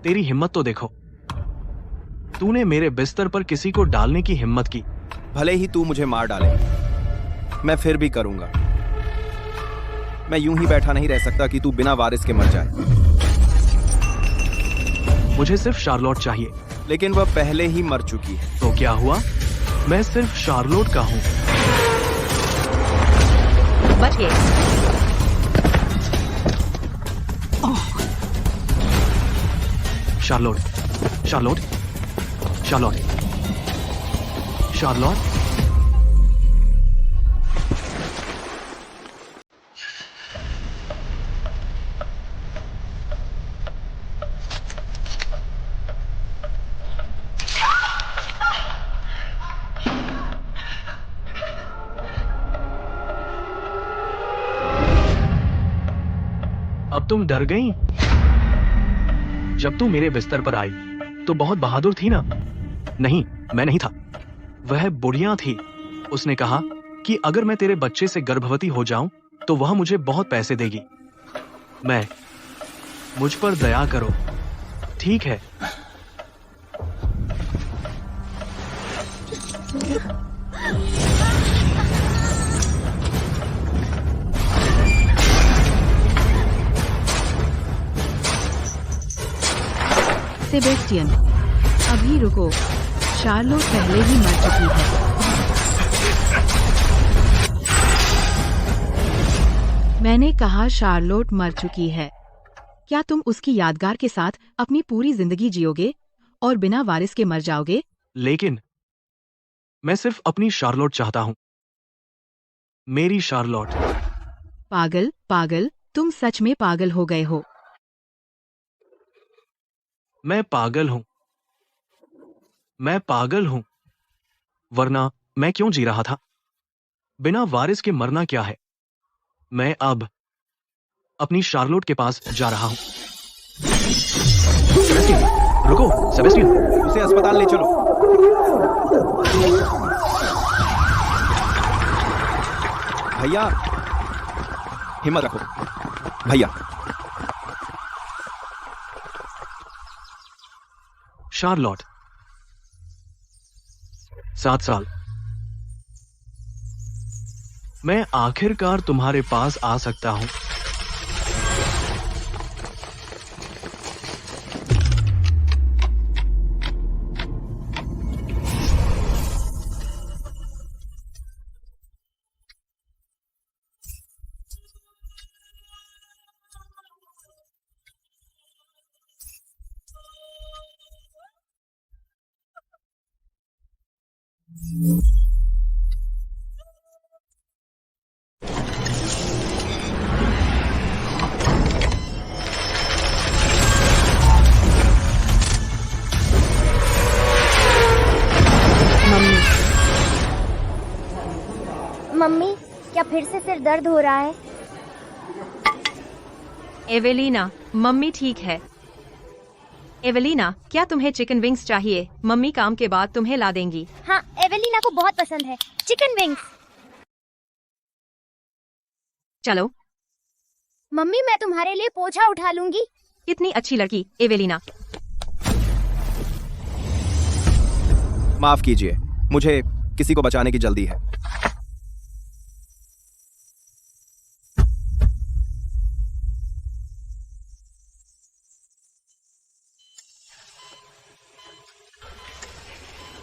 तेरी हिम्मत तो देखो। तूने मेरे बिस्तर पर किसी को डालने की हिम्मत की। भले ही तू मुझे मार डाले, मैं फिर भी करूंगा। मैं यूं ही बैठा नहीं रह सकता कि तू बिना वारिस के मर जाए। मुझे सिर्फ शार्लोट चाहिए। लेकिन वह पहले ही मर चुकी है। तो क्या हुआ? मैं सिर्फ शार्लोट का हूँ। बच गए। Charlotte, Charlotte, Charlotte, Charlotte. अब तुम डर गई? जब तू मेरे बिस्तर पर आई तो बहुत बहादुर थी ना? नहीं, मैं नहीं था। वह बुढ़िया थी। उसने कहा कि अगर मैं तेरे बच्चे से गर्भवती हो जाऊं तो वह मुझे बहुत पैसे देगी। मुझ पर दया करो, ठीक है? सेबेस्टियन, अभी रुको। शार्लोट पहले ही मर चुकी है। मैंने कहा शार्लोट मर चुकी है। क्या तुम उसकी यादगार के साथ अपनी पूरी जिंदगी जियोगे और बिना वारिस के मर जाओगे? लेकिन मैं सिर्फ अपनी शार्लोट चाहता हूं। मेरी शार्लोट। पागल, पागल, तुम सच में पागल हो गए हो। मैं पागल हूं। मैं पागल हूं। वरना मैं क्यों जी रहा था? बिना वारिस के मरना क्या है? मैं अब अपनी शार्लोट के पास जा रहा हूं। सेबेस्टियन, रुको। सेबेस्टियन, उसे अस्पताल ले चलो। भैया, हिम्मत रखो भैया। शार्लोट, 7 साल। मैं आखिरकार तुम्हारे पास आ सकता हूं। मम्मी, क्या फिर से सिर दर्द हो रहा है? एवेलिना, मम्मी ठीक है। एवेलिना, क्या तुम्हें चिकन विंग्स चाहिए? मम्मी काम के बाद तुम्हें ला देंगी। हाँ, एवेलिना को बहुत पसंद है चिकन विंग्स। चलो। मम्मी, मैं तुम्हारे लिए पोछा उठा लूंगी। कितनी अच्छी लड़की एवेलिना। माफ कीजिए, मुझे किसी को बचाने की जल्दी है।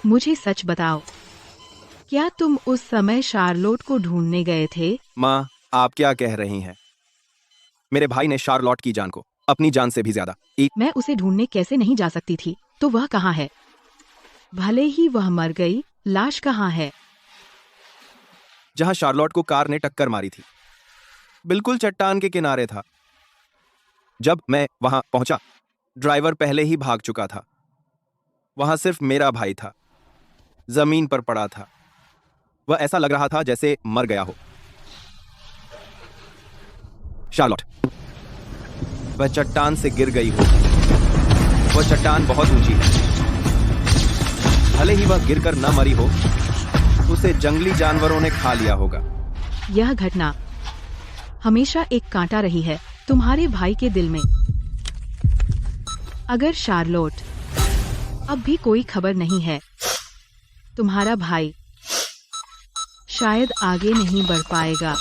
मुझे सच बताओ, क्या तुम उस समय शार्लोट को ढूंढने गए थे? माँ, आप क्या कह रही हैं? मेरे भाई ने शार्लोट की जान को अपनी जान से भी ज्यादा मैं उसे ढूंढने कैसे नहीं जा सकती थी? तो वह कहाँ है? भले ही वह मर गई, लाश कहाँ है? जहां शार्लोट को कार ने टक्कर मारी थी, बिल्कुल चट्टान के किनारे था। जब मैं वहां पहुंचा, ड्राइवर पहले ही भाग चुका था। वहां सिर्फ मेरा भाई था, जमीन पर पड़ा था। वह ऐसा लग रहा था जैसे मर गया हो। शार्लोट, वह चट्टान से गिर गई हो। वह चट्टान बहुत ऊंची है। भले ही वह गिरकर न मरी हो, उसे जंगली जानवरों ने खा लिया होगा। यह घटना हमेशा एक कांटा रही है तुम्हारे भाई के दिल में। अगर शार्लोट अब भी कोई खबर नहीं है, तुम्हारा भाई शायद आगे नहीं बढ़ पाएगा।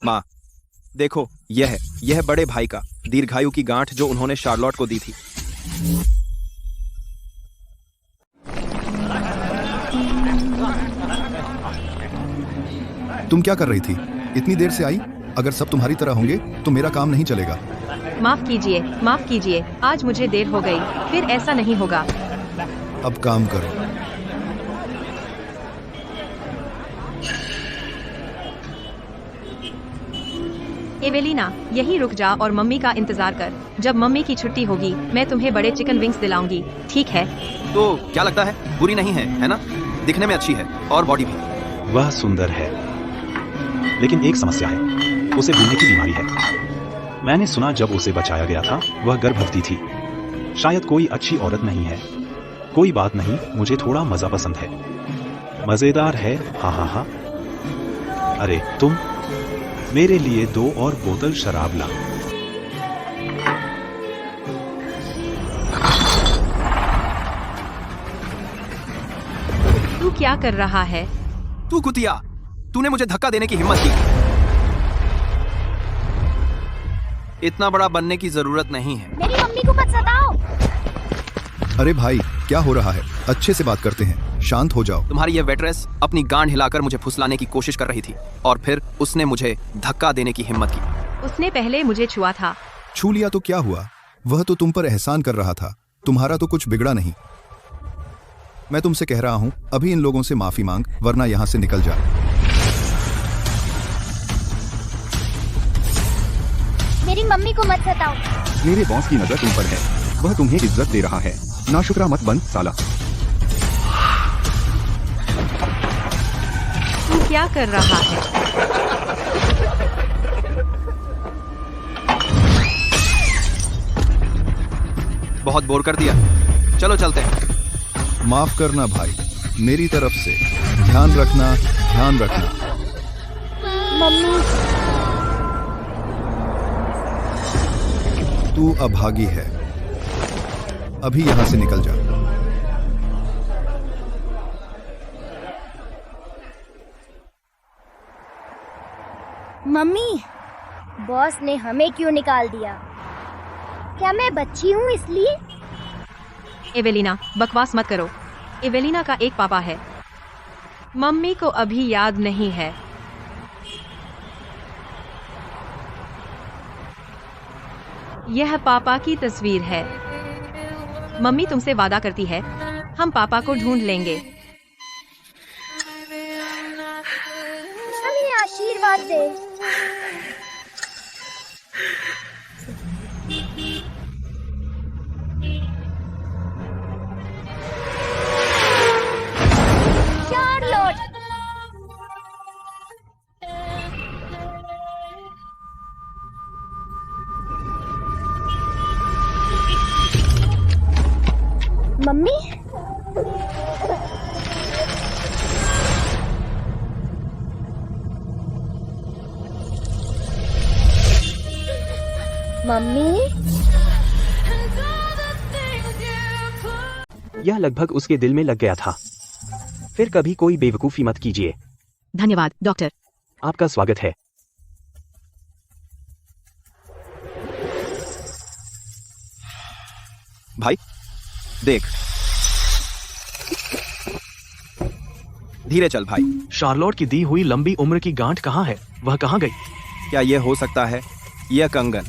माँ, देखो, यह बड़े भाई का दीर्घायु की गांठ जो उन्होंने शार्लोट को दी थी। तुम क्या कर रही थी? इतनी देर से आई? अगर सब तुम्हारी तरह होंगे तो मेरा काम नहीं चलेगा। माफ कीजिए, आज मुझे देर हो गई, फिर ऐसा नहीं होगा। अब काम करो। एवेलिना, यहीं रुक जा और मम्मी का इंतजार कर। जब मम्मी की छुट्टी होगी, मैं तुम्हें बड़े चिकन विंग्स दिलाऊंगी, ठीक है? तो क्या लगता है? बुरी नहीं है ना? दिखने में अच्छी है और बॉडी भी। वह सुंदर है, लेकिन एक समस्या है, उसे भूलने की बीमारी है। मैंने सुना जब उसे बचाया गया था वह गर्भवती थी। शायद कोई अच्छी औरत नहीं है। कोई बात नहीं, मुझे थोड़ा मजा पसंद है। मजेदार है, हाँ हाँ हाँ। अरे तुम मेरे लिए 2 और बोतल शराब ला। तू क्या कर रहा है? तू कुतिया, तूने मुझे धक्का देने की हिम्मत की। इतना बड़ा बनने की जरूरत नहीं है। मेरी मम्मी को मत सताओ। अरे भाई, क्या हो रहा है? अच्छे से बात करते हैं, शांत हो जाओ। तुम्हारी ये वेट्रेस अपनी गांड हिलाकर मुझे फुसलाने की कोशिश कर रही थी और फिर उसने मुझे धक्का देने की हिम्मत की। उसने पहले मुझे छुआ था। छू लिया तो क्या हुआ? वह तो तुम पर एहसान कर रहा था। तुम्हारा तो कुछ बिगड़ा नहीं। मैं तुमसे कह रहा हूँ, अभी इन लोगों से माफी मांग, वरना यहाँ से निकल जा। मेरी मम्मी को मत सताओ। मेरे बॉस की नजर तुम पर है, वह तुम्हें इज्जत दे रहा है। नाशुक्रा मत बन साला। तू क्या कर रहा है? बहुत बोर कर दिया, चलो चलते हैं। माफ करना भाई, मेरी तरफ से। ध्यान रखना, ध्यान रखना। मम्मी, तू अभागी है, अभी यहाँ से निकल जा। मम्मी, बॉस ने हमें क्यों निकाल दिया? क्या मैं बच्ची हूँ इसलिए? एवेलिना, बकवास मत करो। एवेलिना का एक पापा है। मम्मी को अभी याद नहीं है। यह पापा की तस्वीर है। मम्मी तुमसे वादा करती है, हम पापा को ढूंढ लेंगे। हमें आशीर्वाद दे। शार्लोट, मम्मी, मम्मी, यह लगभग उसके दिल में लग गया था। फिर कभी कोई बेवकूफी मत कीजिए। धन्यवाद डॉक्टर। आपका स्वागत है। भाई देख, धीरे चल भाई। शार्लोट की दी हुई लंबी उम्र की गांठ कहाँ है? वह कहाँ गई? क्या यह हो सकता है? यह कंगन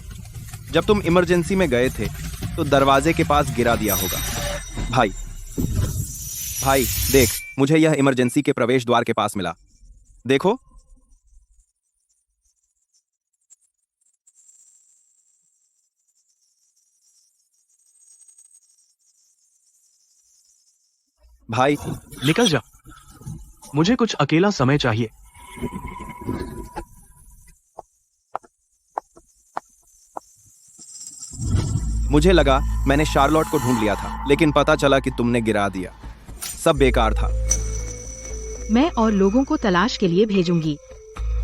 जब तुम इमरजेंसी में गए थे तो दरवाजे के पास गिरा दिया होगा। भाई भाई देख, मुझे यह इमरजेंसी के प्रवेश द्वार के पास मिला। देखो, भाई निकल जा, मुझे कुछ अकेला समय चाहिए। मुझे लगा मैंने शार्लोट को ढूंढ लिया था, लेकिन पता चला कि तुमने गिरा दिया। सब बेकार था। मैं और लोगों को तलाश के लिए भेजूंगी।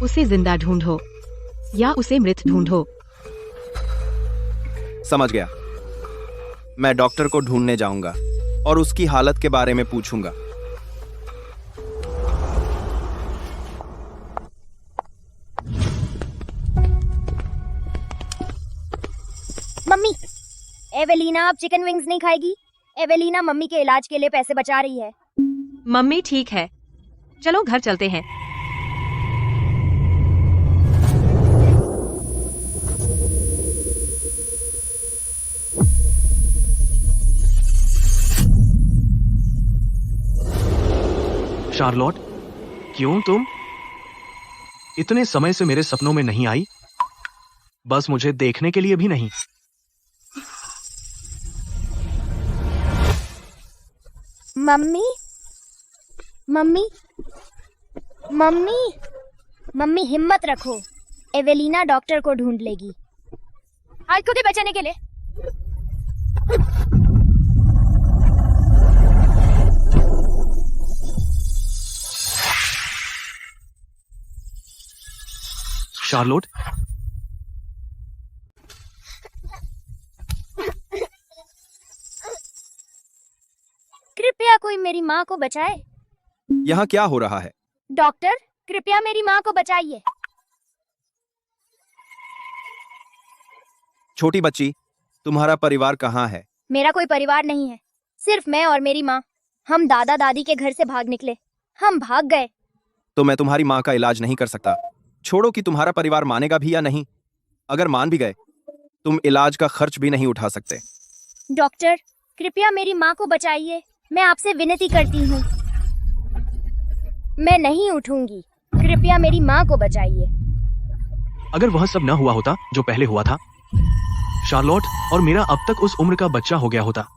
उसे जिंदा ढूंढो या उसे मृत ढूंढो। समझ गया। मैं डॉक्टर को ढूंढने जाऊंगा और उसकी हालत के बारे में पूछूंगा। मम्मी, एवेलिना अब चिकन विंग्स नहीं खाएगी। एवेलिना मम्मी के इलाज के लिए पैसे बचा रही है। मम्मी ठीक है, चलो घर चलते हैं। शार्लोट, क्यों तुम इतने समय से मेरे सपनों में नहीं आई? बस मुझे देखने के लिए भी नहीं। मम्मी, मम्मी, मम्मी, मम्मी हिम्मत रखो। एवेलिना डॉक्टर को ढूंढ लेगी। आज खुद ही बचाने के लिए। शार्लोट, कृपया कोई मेरी माँ को बचाए। यहाँ क्या हो रहा है? डॉक्टर, कृपया मेरी माँ को बचाइए। छोटी बच्ची, तुम्हारा परिवार कहाँ है? मेरा कोई परिवार नहीं है, सिर्फ मैं और मेरी माँ। हम दादा दादी के घर से भाग निकले। हम भाग गए। तो मैं तुम्हारी माँ का इलाज नहीं कर सकता। छोड़ो कि तुम्हारा परिवार मानेगा भी या नहीं। अगर मान भी गए, तुम इलाज का खर्च भी नहीं उठा सकते। डॉक्टर, कृपया मेरी माँ को बचाइए। मैं आपसे विनती करती हूँ। मैं नहीं उठूंगी। कृपया मेरी माँ को बचाइए। अगर वह सब न हुआ होता जो पहले हुआ था, शार्लोट और मेरा अब तक उस उम्र का बच्चा हो गया होता।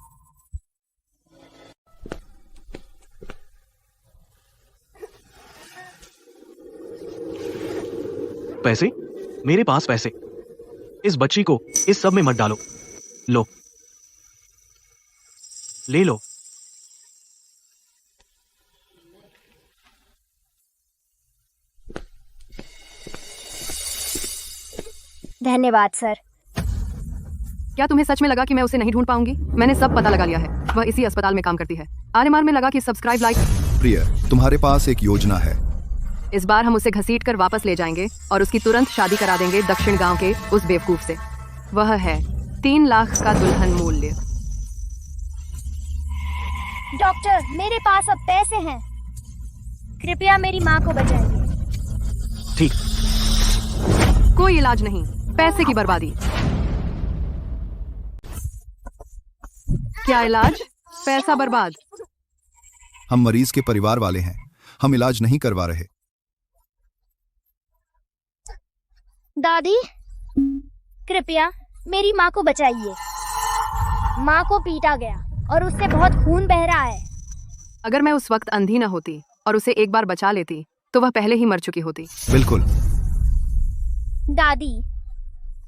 पैसे? मेरे पास पैसे। इस बच्ची को इस सब में मत डालो। लो, ले लो। धन्यवाद सर। क्या तुम्हें सच में लगा कि मैं उसे नहीं ढूंढ पाऊंगी? मैंने सब पता लगा लिया है। वह इसी अस्पताल में काम करती है। आरएमआर में लगा कि सब्सक्राइब लाइक। प्रिय, तुम्हारे पास एक योजना है। इस बार हम उसे घसीट कर वापस ले जाएंगे और उसकी तुरंत शादी करा देंगे दक्षिण गांव के उस बेवकूफ से। वह है 3 लाख का दुल्हन मूल्य। डॉक्टर, मेरे पास अब पैसे हैं। कृपया मेरी माँ को बचाइए। ठीक। कोई इलाज नहीं, पैसे की बर्बादी। क्या इलाज? पैसा बर्बाद। हम मरीज के परिवार वाले हैं। हम इलाज नहीं करवा रहे। दादी, कृपया मेरी माँ को बचाइए। माँ को पीटा गया और उससे बहुत खून बह रहा है। अगर मैं उस वक्त अंधी न होती और उसे एक बार बचा लेती तो वह पहले ही मर चुकी होती। बिल्कुल। दादी,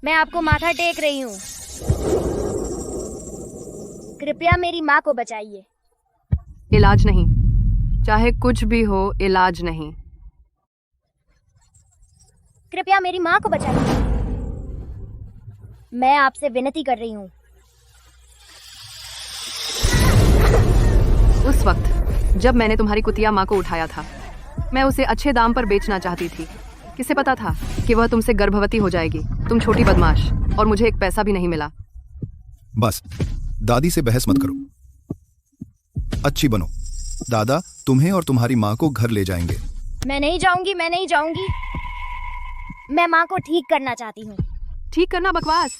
मैं आपको माथा टेक रही हूँ। कृपया मेरी माँ को बचाइए। इलाज नहीं, चाहे कुछ भी हो, इलाज नहीं। कृपया मेरी माँ को बचाइए। मैं आपसे विनती कर रही हूँ। उस वक्त जब मैंने तुम्हारी कुतिया माँ को उठाया था, मैं उसे अच्छे दाम पर बेचना चाहती थी। किसे पता था कि वह तुमसे गर्भवती हो जाएगी। तुम छोटी बदमाश, और मुझे एक पैसा भी नहीं मिला। बस, दादी से बहस मत करो। अच्छी बनो। दादा तुम्हें और तुम्हारी माँ को घर ले जाएंगे। मैं नहीं जाऊंगी, मैं नहीं जाऊंगी। मैं माँ को ठीक करना चाहती हूँ। ठीक करना बकवास।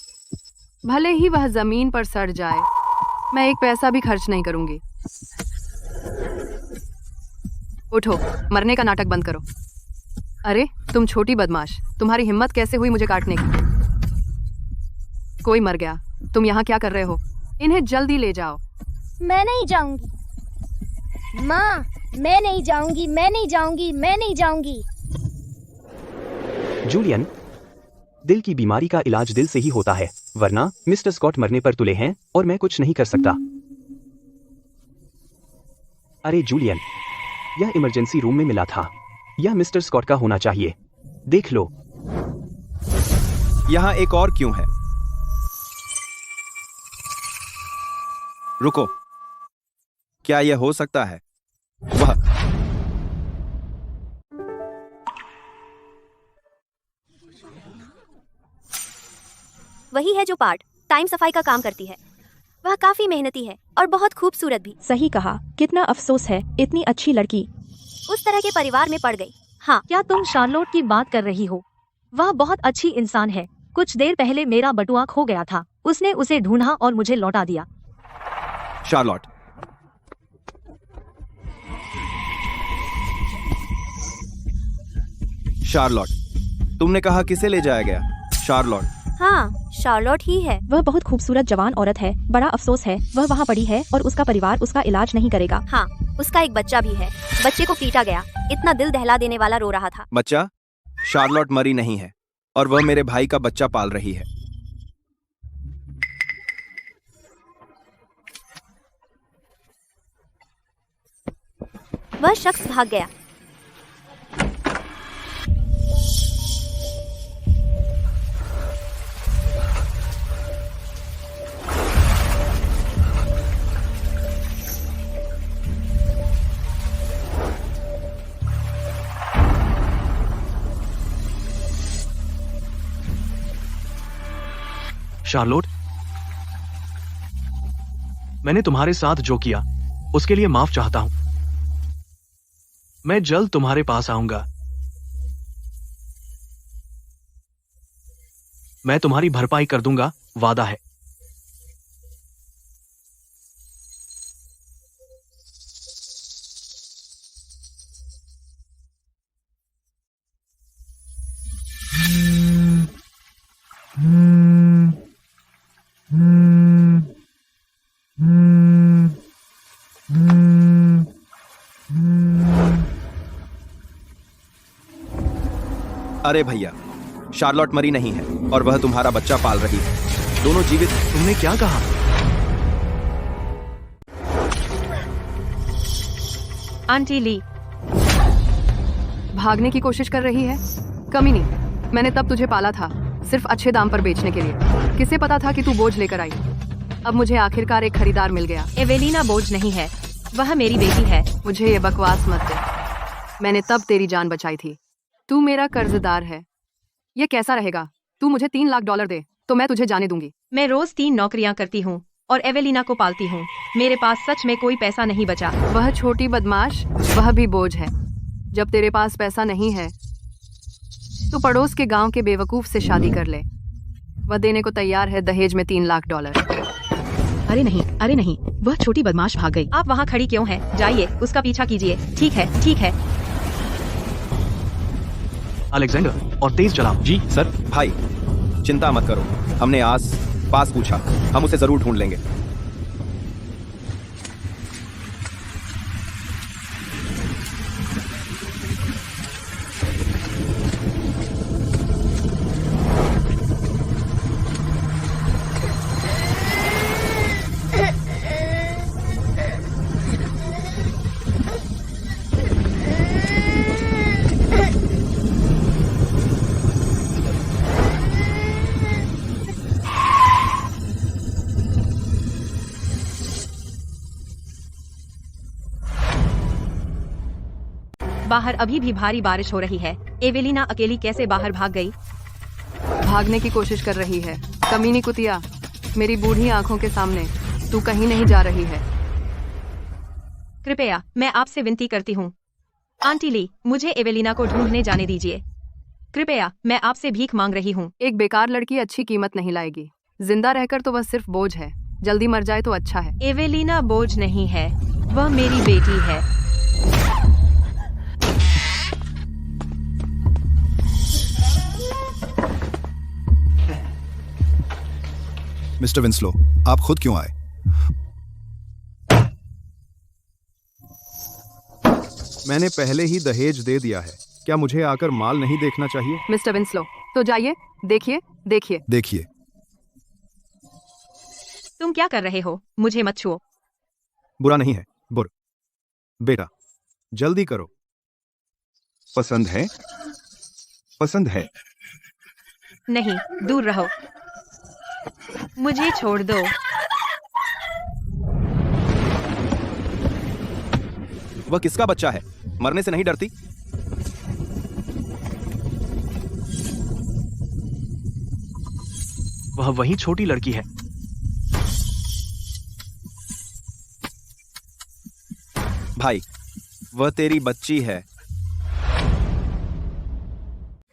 भले ही वह जमीन पर सड़ जाए, मैं एक पैसा भी खर्च नहीं करूंगी। उठो, मरने का नाटक बंद करो। अरे तुम छोटी बदमाश, तुम्हारी हिम्मत कैसे हुई मुझे काटने की? कोई मर गया। तुम यहाँ क्या कर रहे हो? इन्हें जल्दी ले जाओ। मैं नहीं जाऊंगी माँ, मैं नहीं जाऊंगी, मैं नहीं जाऊंगी, मैं नहीं जाऊंगी। जूलियन, दिल की बीमारी का इलाज दिल से ही होता है। वरना मिस्टर स्कॉट मरने पर तुले हैं और मैं कुछ नहीं कर सकता। अरे जूलियन, यह इमरजेंसी रूम में मिला था। यह मिस्टर स्कॉट का होना चाहिए। देख लो। यहाँ एक और क्यों है? रुको, क्या यह हो सकता है? वह वही है जो पार्ट टाइम सफाई का काम करती है। वह काफी मेहनती है और बहुत खूबसूरत भी। सही कहा। कितना अफसोस है, इतनी अच्छी लड़की उस तरह के परिवार में पड़ गई। हाँ, क्या तुम शार्लोट की बात कर रही हो? वह बहुत अच्छी इंसान है। कुछ देर पहले मेरा बटुआ खो गया था, उसने उसे ढूंढा और मुझे लौटा दिया। शार्लोट, शार्लोट, तुमने कहा किसे ले जाया गया? शार्लोट। हाँ, शार्लोट ही है। वह बहुत खूबसूरत जवान औरत है। बड़ा अफसोस है वह वहाँ पड़ी है और उसका परिवार उसका इलाज नहीं करेगा। हाँ, उसका एक बच्चा भी है। बच्चे को पीटा गया। इतना दिल दहला देने वाला रो रहा था। बच्चा? शार्लोट मरी नहीं है और वह मेरे भाई का बच्चा पाल रही है। वह शख्स भाग गया। शार्लोट, मैंने तुम्हारे साथ जो किया उसके लिए माफ चाहता हूं। मैं जल्द तुम्हारे पास आऊंगा। मैं तुम्हारी भरपाई कर दूंगा, वादा है। अरे भैया, शार्लोट मरी नहीं है और वह तुम्हारा बच्चा पाल रही है। दोनों जीवित। तुमने क्या कहा? आंटी ली भागने की कोशिश कर रही है। कमी नहीं, मैंने तब तुझे पाला था सिर्फ अच्छे दाम पर बेचने के लिए। किसे पता था कि तू बोझ लेकर आई। अब मुझे आखिरकार एक खरीदार मिल गया। एवेलिना बोझ नहीं है, वह मेरी बेटी है। मुझे ये बकवास मत दे। मैंने तब तेरी जान बचाई थी। तू मेरा कर्जदार है। ये कैसा रहेगा? तू मुझे $3 लाख दे तो मैं तुझे जाने दूंगी। मैं रोज 3 नौकरियां करती हूँ और एवेलिना को पालती हूँ। मेरे पास सच में कोई पैसा नहीं बचा। वह छोटी बदमाश, वह भी बोझ है। जब तेरे पास पैसा नहीं है तो पड़ोस के गांव के बेवकूफ से शादी कर ले। वह देने को तैयार है दहेज में $3 लाख। अरे नहीं, वह छोटी बदमाश भाग गई। आप वहाँ खड़ी क्यों हैं? जाइए, उसका पीछा कीजिए। ठीक है। अलेक्जेंडर, और तेज चलाओ। जी सर। भाई चिंता मत करो, हमने आस पास पूछा, हम उसे जरूर ढूंढ लेंगे। बाहर अभी भी भारी बारिश हो रही है। एवेलिना अकेली कैसे बाहर भाग गई? भागने की कोशिश कर रही है। कमीनी कुतिया, मेरी बूढ़ी आंखों के सामने तू कहीं नहीं जा रही है। कृपया, मैं आपसे विनती करती हूँ। आंटी ली, मुझे एवेलिना को ढूंढने जाने दीजिए। कृपया, मैं आपसे भीख मांग रही हूँ। एक बेकार लड़की अच्छी कीमत नहीं लाएगी। जिंदा रहकर तो वह सिर्फ बोझ है। जल्दी मर जाए तो अच्छा है। एवेलिना बोझ नहीं है, वह मेरी बेटी है। मिस्टर विंस्लो, आप खुद क्यों आए? मैंने पहले ही दहेज दे दिया है। क्या मुझे आकर माल नहीं देखना चाहिए? मिस्टर विंस्लो, तो जाइए, देखिए। देखिए, तुम क्या कर रहे हो? मुझे मत छुओ। बुरा नहीं है, बुर। बेटा, जल्दी करो। पसंद है? पसंद है। नहीं, दूर रहो। मुझे छोड़ दो। वह किसका बच्चा है? मरने से नहीं डरती? वह वही छोटी लड़की है। भाई, वह तेरी बच्ची है।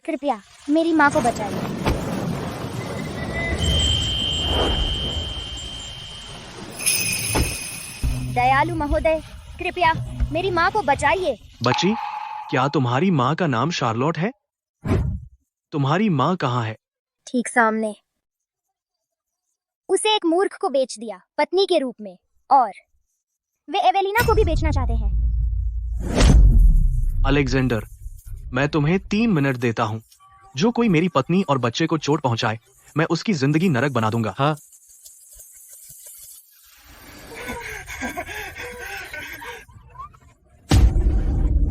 कृपया मेरी माँ को बचाइए। दयालु महोदय, कृपया मेरी माँ को बचाइए। बच्ची, क्या तुम्हारी माँ का नाम शार्लोट है? तुम्हारी माँ कहाँ है? ठीक सामने। उसे एक मूर्ख को बेच दिया पत्नी के रूप में, और वे एवेलिना को भी बेचना चाहते हैं। अलेक्जेंडर, मैं तुम्हें 3 मिनट देता हूँ। जो कोई मेरी पत्नी और बच्चे को चोट पहुंचाए, मैं उसकी जिंदगी नरक बना दूंगा। हाँ।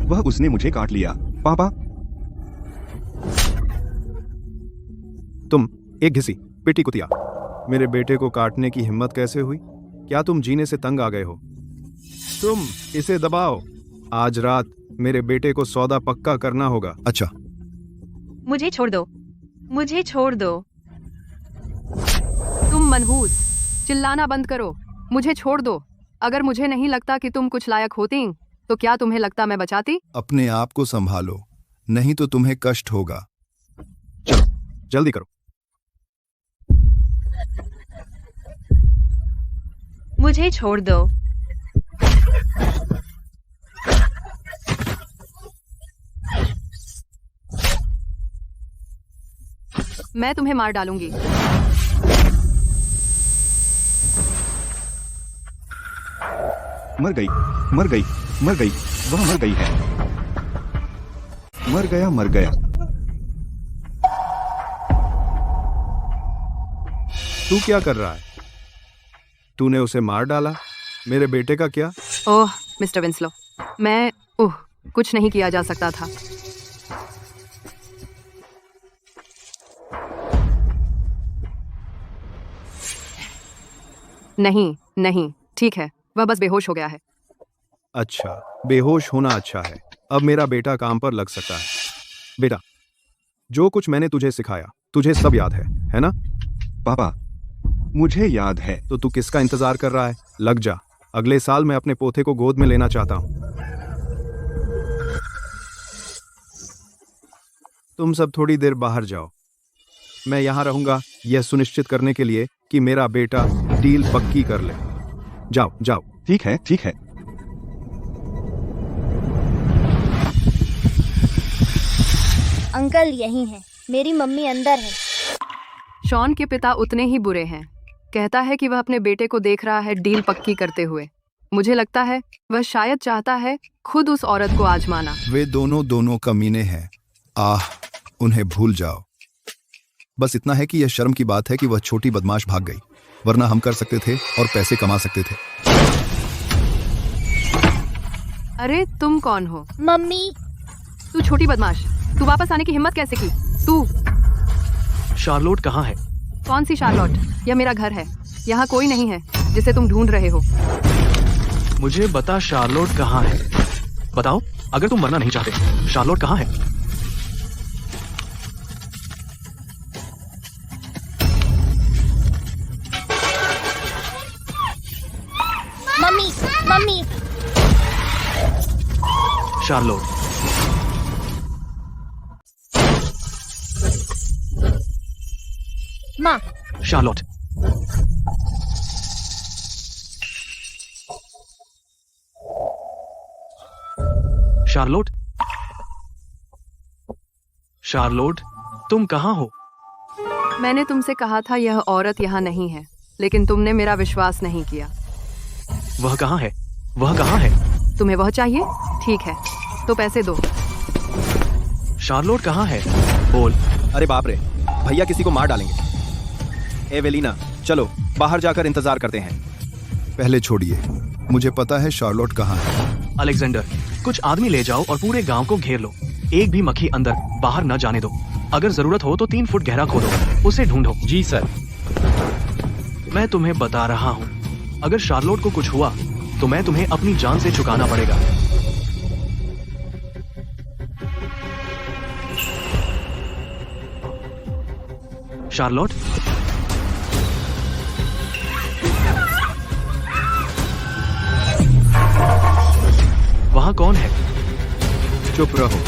वह उसने मुझे काट लिया। पापा, तुम एक घिसी पिटी कुतिया, मेरे बेटे को काटने की हिम्मत कैसे हुई? क्या तुम जीने से तंग आ गए हो? तुम इसे दबाओ। आज रात मेरे बेटे को सौदा पक्का करना होगा। अच्छा, मुझे छोड़ दो। मुझे छोड़ दो। तुम मनहूस, चिल्लाना बंद करो। मुझे छोड़ दो। अगर मुझे नहीं लगता कि तुम कुछ लायक होती, तो क्या तुम्हें लगता मैं बचाती? अपने आप को संभालो, नहीं तो तुम्हें कष्ट होगा। चलो, जल्दी करो। मुझे छोड़ दो। मैं तुम्हें मार डालूंगी। मर गई, मर गई, मर गई। वह मर गई है। मर गया, मर गया। तू क्या कर रहा है? तूने उसे मार डाला। मेरे बेटे का क्या? ओह मिस्टर विंस्लो, मैं कुछ नहीं किया जा सकता था। नहीं नहीं, ठीक है, वह बस बेहोश हो गया है। अच्छा, बेहोश होना अच्छा है। अब मेरा बेटा काम पर लग सकता है। बेटा, जो कुछ मैंने तुझे सिखाया, तुझे सब याद है ना? पापा, मुझे याद है। तो तू किसका इंतजार कर रहा है? लग जा। अगले साल मैं अपने पोते को गोद में लेना चाहता हूं। तुम सब थोड़ी देर बाहर जाओ। मैं यहां रहूंगा यह सुनिश्चित करने के लिए कि मेरा बेटा डील पक्की कर ले। जाओ जाओ। ठीक है, ठीक है। अंकल यही हैं, मेरी मम्मी अंदर है। शॉन के पिता उतने ही बुरे हैं। कहता है कि वह अपने बेटे को देख रहा है डील पक्की करते हुए। मुझे लगता है वह शायद चाहता है खुद उस औरत को आजमाना। वे दोनों कमीने हैं। उन्हें भूल जाओ। बस इतना है कि यह शर्म की बात है कि वह छोटी बदमाश भाग गई, वरना हम कर सकते थे और पैसे कमा सकते थे। अरे तुम कौन हो? मम्मी। तू छोटी बदमाश, तू वापस आने की हिम्मत कैसे की? तू शार्लोट कहाँ है? कौन सी शार्लोट? यह मेरा घर है। यहाँ कोई नहीं है जिसे तुम ढूंढ रहे हो। मुझे बता, शार्लोट कहाँ है? बताओ, अगर तुम मरना नहीं चाहते। शार्लोट कहाँ है? Mummy, mummy. शार्लोट। माँ। शार्लोट। शार्लोट। शार्लोट, तुम कहाँ हो? मैंने तुमसे कहा था यह औरत यहाँ नहीं है, लेकिन तुमने मेरा विश्वास नहीं किया। वह कहाँ है? वह कहाँ है? तुम्हें वह चाहिए? ठीक है, तो पैसे दो। शार्लोट कहाँ है? बोल। अरे बाप रे, भैया किसी को मार डालेंगे। एवेलिना, चलो बाहर जाकर इंतजार करते हैं। पहले छोड़िए, मुझे पता है शार्लोट कहाँ है। अलेक्जेंडर, कुछ आदमी ले जाओ और पूरे गांव को घेर लो। एक भी मक्खी अंदर बाहर न जाने दो। अगर जरूरत हो तो 3 फुट गहरा खोदो, उसे ढूंढो। जी सर। मैं तुम्हें बता रहा हूँ, अगर शार्लोट को कुछ हुआ तो मैं तुम्हें अपनी जान से चुकाना पड़ेगा। शार्लोट, वहां कौन है? चुप रहो।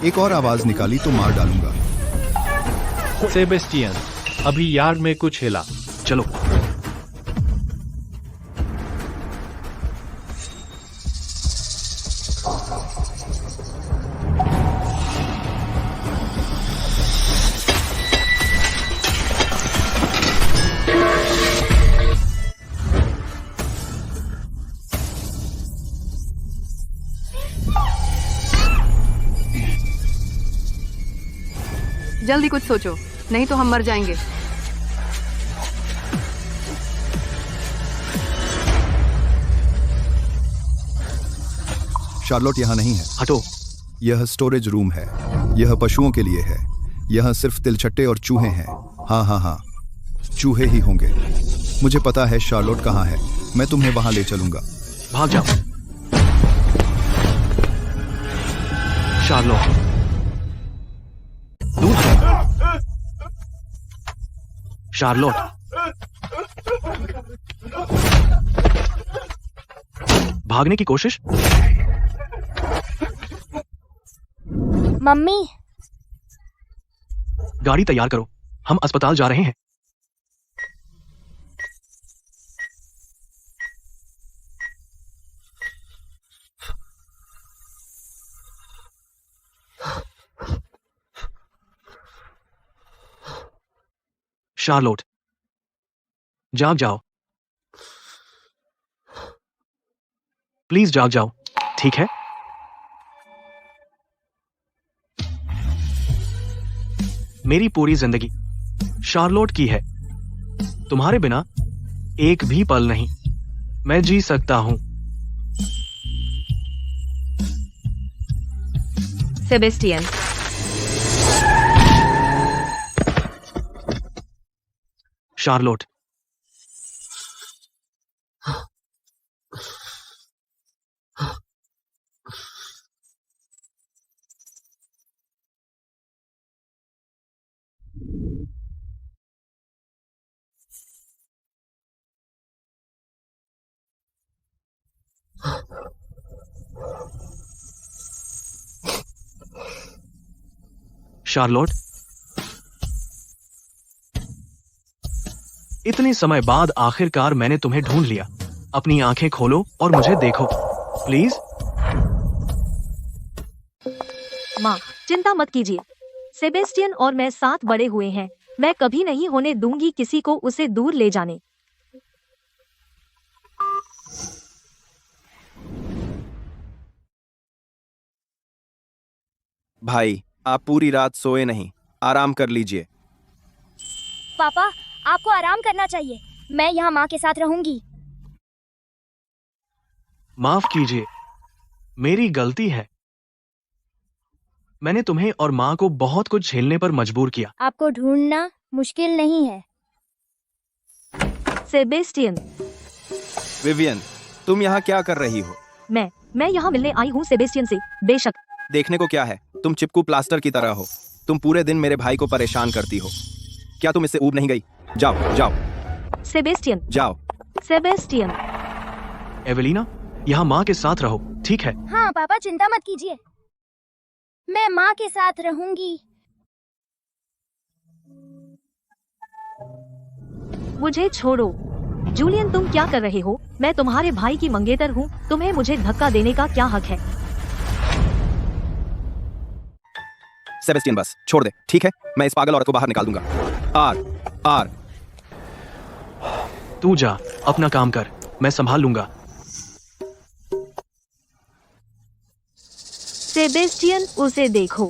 एक और आवाज निकाली तो मार डालूंगा। सेबेस्टियन, अभी यार्ड में कुछ हिला। चलो। जल्दी कुछ सोचो, नहीं तो हम मर जाएंगे। शार्लोट यहाँ नहीं है। हटो। यह स्टोरेज रूम है। यह पशुओं के लिए है। यहाँ सिर्फ तिलछट्टे और चूहे हैं। हाँ हाँ हाँ, चूहे ही होंगे। मुझे पता है शार्लोट कहाँ है। मैं तुम्हें वहां ले चलूंगा। भाग जाओ। शार्लोट, दूर है। शार्लोट, भागने की कोशिश। मम्मी, गाड़ी तैयार करो, हम अस्पताल जा रहे हैं। शार्लोट, जाग जाओ, प्लीज जाग जाओ, ठीक है? मेरी पूरी जिंदगी शार्लोट की है। तुम्हारे बिना एक भी पल नहीं मैं जी सकता हूं। सेबेस्टियन, शार्लोट, शार्लोट, इतने समय बाद आखिरकार मैंने तुम्हें ढूंढ लिया। अपनी आंखें खोलो और मुझे देखो, प्लीज। माँ, चिंता मत कीजिए। सेबेस्टियन और मैं साथ बड़े हुए हैं। मैं कभी नहीं होने दूंगी किसी को उसे दूर ले जाने। भाई, आप पूरी रात सोए नहीं, आराम कर लीजिए। पापा, आपको आराम करना चाहिए। मैं यहाँ माँ के साथ रहूंगी। माफ कीजिए, मेरी गलती है। मैंने तुम्हें और माँ को बहुत कुछ झेलने पर मजबूर किया। आपको ढूंढना मुश्किल नहीं है। सेबेस्टियन, विवियन, तुम यहाँ क्या कर रही हो? मैं यहाँ मिलने आई हूँ सेबेस्टियन से। बेशक। देखने को क्या है, तुम चिपकू प्लास्टर की तरह हो। तुम पूरे दिन मेरे भाई को परेशान करती हो। क्या तुम इससे ऊब नहीं गई? जाओ जाओ। सेबेस्टियन, जाओ। सेबेस्टियन। एवेलिना, यहाँ माँ के साथ रहो, ठीक है? हाँ पापा, चिंता मत कीजिए, मैं माँ के साथ रहूंगी। मुझे छोड़ो। जूलियन, तुम क्या कर रहे हो? मैं तुम्हारे भाई की मंगेतर हूँ। तुम्हें मुझे धक्का देने का क्या हक है? सेबेस्टियन, बस छोड़ दे, ठीक है? मैं इस पागल औरत को बाहर निकाल दूंगा। आर आर। तू जा, अपना काम कर, मैं संभाल लूंगा। सेबेस्टियन, उसे देखो।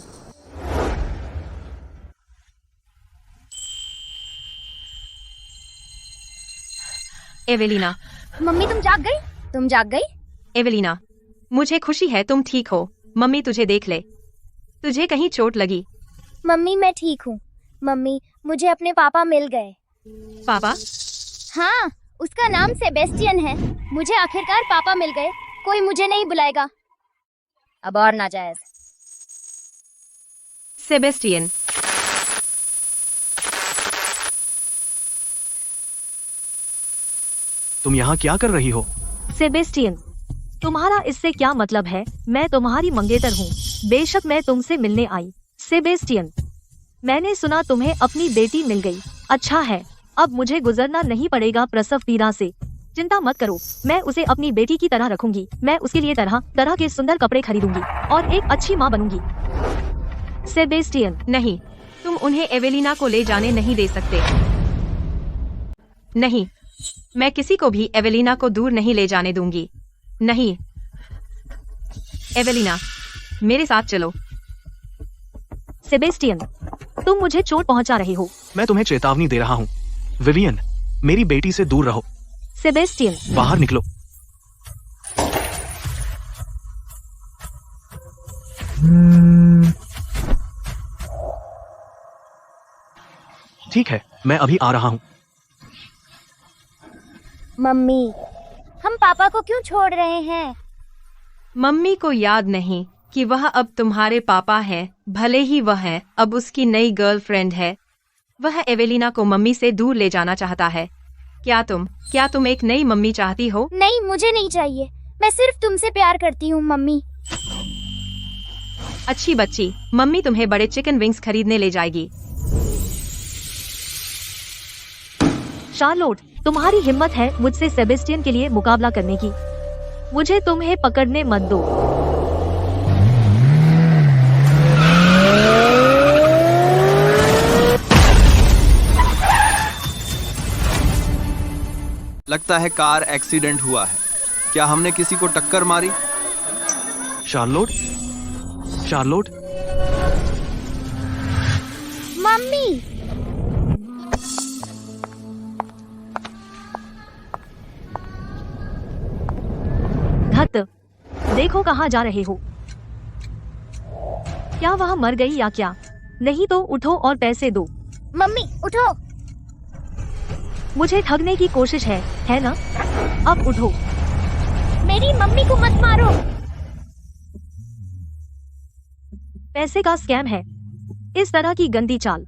एवेलिना, मम्मी तुम जाग गई? तुम जाग गई? एवेलिना, मुझे खुशी है तुम ठीक हो। मम्मी तुझे देख ले। तुझे कहीं चोट लगी? मम्मी मैं ठीक हूँ। मम्मी मुझे अपने पापा मिल गए। पापा? हाँ, उसका नाम सेबेस्टियन है। मुझे आखिरकार पापा मिल गए। कोई मुझे नहीं बुलाएगा अब और नाजायज। सेबेस्टियन, तुम यहाँ क्या कर रही हो? सेबेस्टियन, तुम्हारा इससे क्या मतलब है? मैं तुम्हारी मंगेतर हूँ। बेशक मैं तुमसे मिलने आई। सेबेस्टियन, मैंने सुना तुम्हें अपनी बेटी मिल गई। अच्छा है, अब मुझे गुजरना नहीं पड़ेगा प्रसव पीड़ा से। चिंता मत करो, मैं उसे अपनी बेटी की तरह रखूंगी। मैं उसके लिए तरह तरह के सुंदर कपड़े खरीदूंगी और एक अच्छी माँ बनूंगी। सेबेस्टियन, नहीं, तुम उन्हें एवेलिना को ले जाने नहीं दे सकते। नहीं, मैं किसी को भी एवेलिना को दूर नहीं ले जाने दूंगी। नहीं, एवेलिना, मेरे साथ चलो। सेबेस्टियन, तुम मुझे चोट पहुंचा रहे हो। मैं तुम्हें चेतावनी दे रहा हूँ। विवियन, मेरी बेटी से दूर रहो। सेबेस्टियन, बाहर निकलो। ठीक है, मैं अभी आ रहा हूँ। मम्मी, हम पापा को क्यों छोड़ रहे हैं? मम्मी को याद नहीं कि वह अब तुम्हारे पापा हैं। भले ही वह अब उसकी नई गर्लफ्रेंड है। वह एवेलिना को मम्मी से दूर ले जाना चाहता है। क्या तुम एक नई मम्मी चाहती हो? नहीं, मुझे नहीं चाहिए। मैं सिर्फ तुमसे प्यार करती हूँ मम्मी। अच्छी बच्ची, मम्मी तुम्हें बड़े चिकन विंग्स खरीदने ले जाएगी। शार्लोट, तुम्हारी हिम्मत है मुझसे सेबेस्टियन के लिए मुकाबला करने की। मुझे तुम्हें पकड़ने मत दो। लगता है कार एक्सीडेंट हुआ है। क्या हमने किसी को टक्कर मारी? Charlotte, Charlotte, mummy. धत, देखो कहाँ जा रहे हो। क्या वह मर गई या क्या? नहीं तो उठो और पैसे दो। मम्मी उठो। मुझे ठगने की कोशिश है ना? अब उठो। मेरी मम्मी को मत मारो। पैसे का स्कैम है। इस तरह की गंदी चाल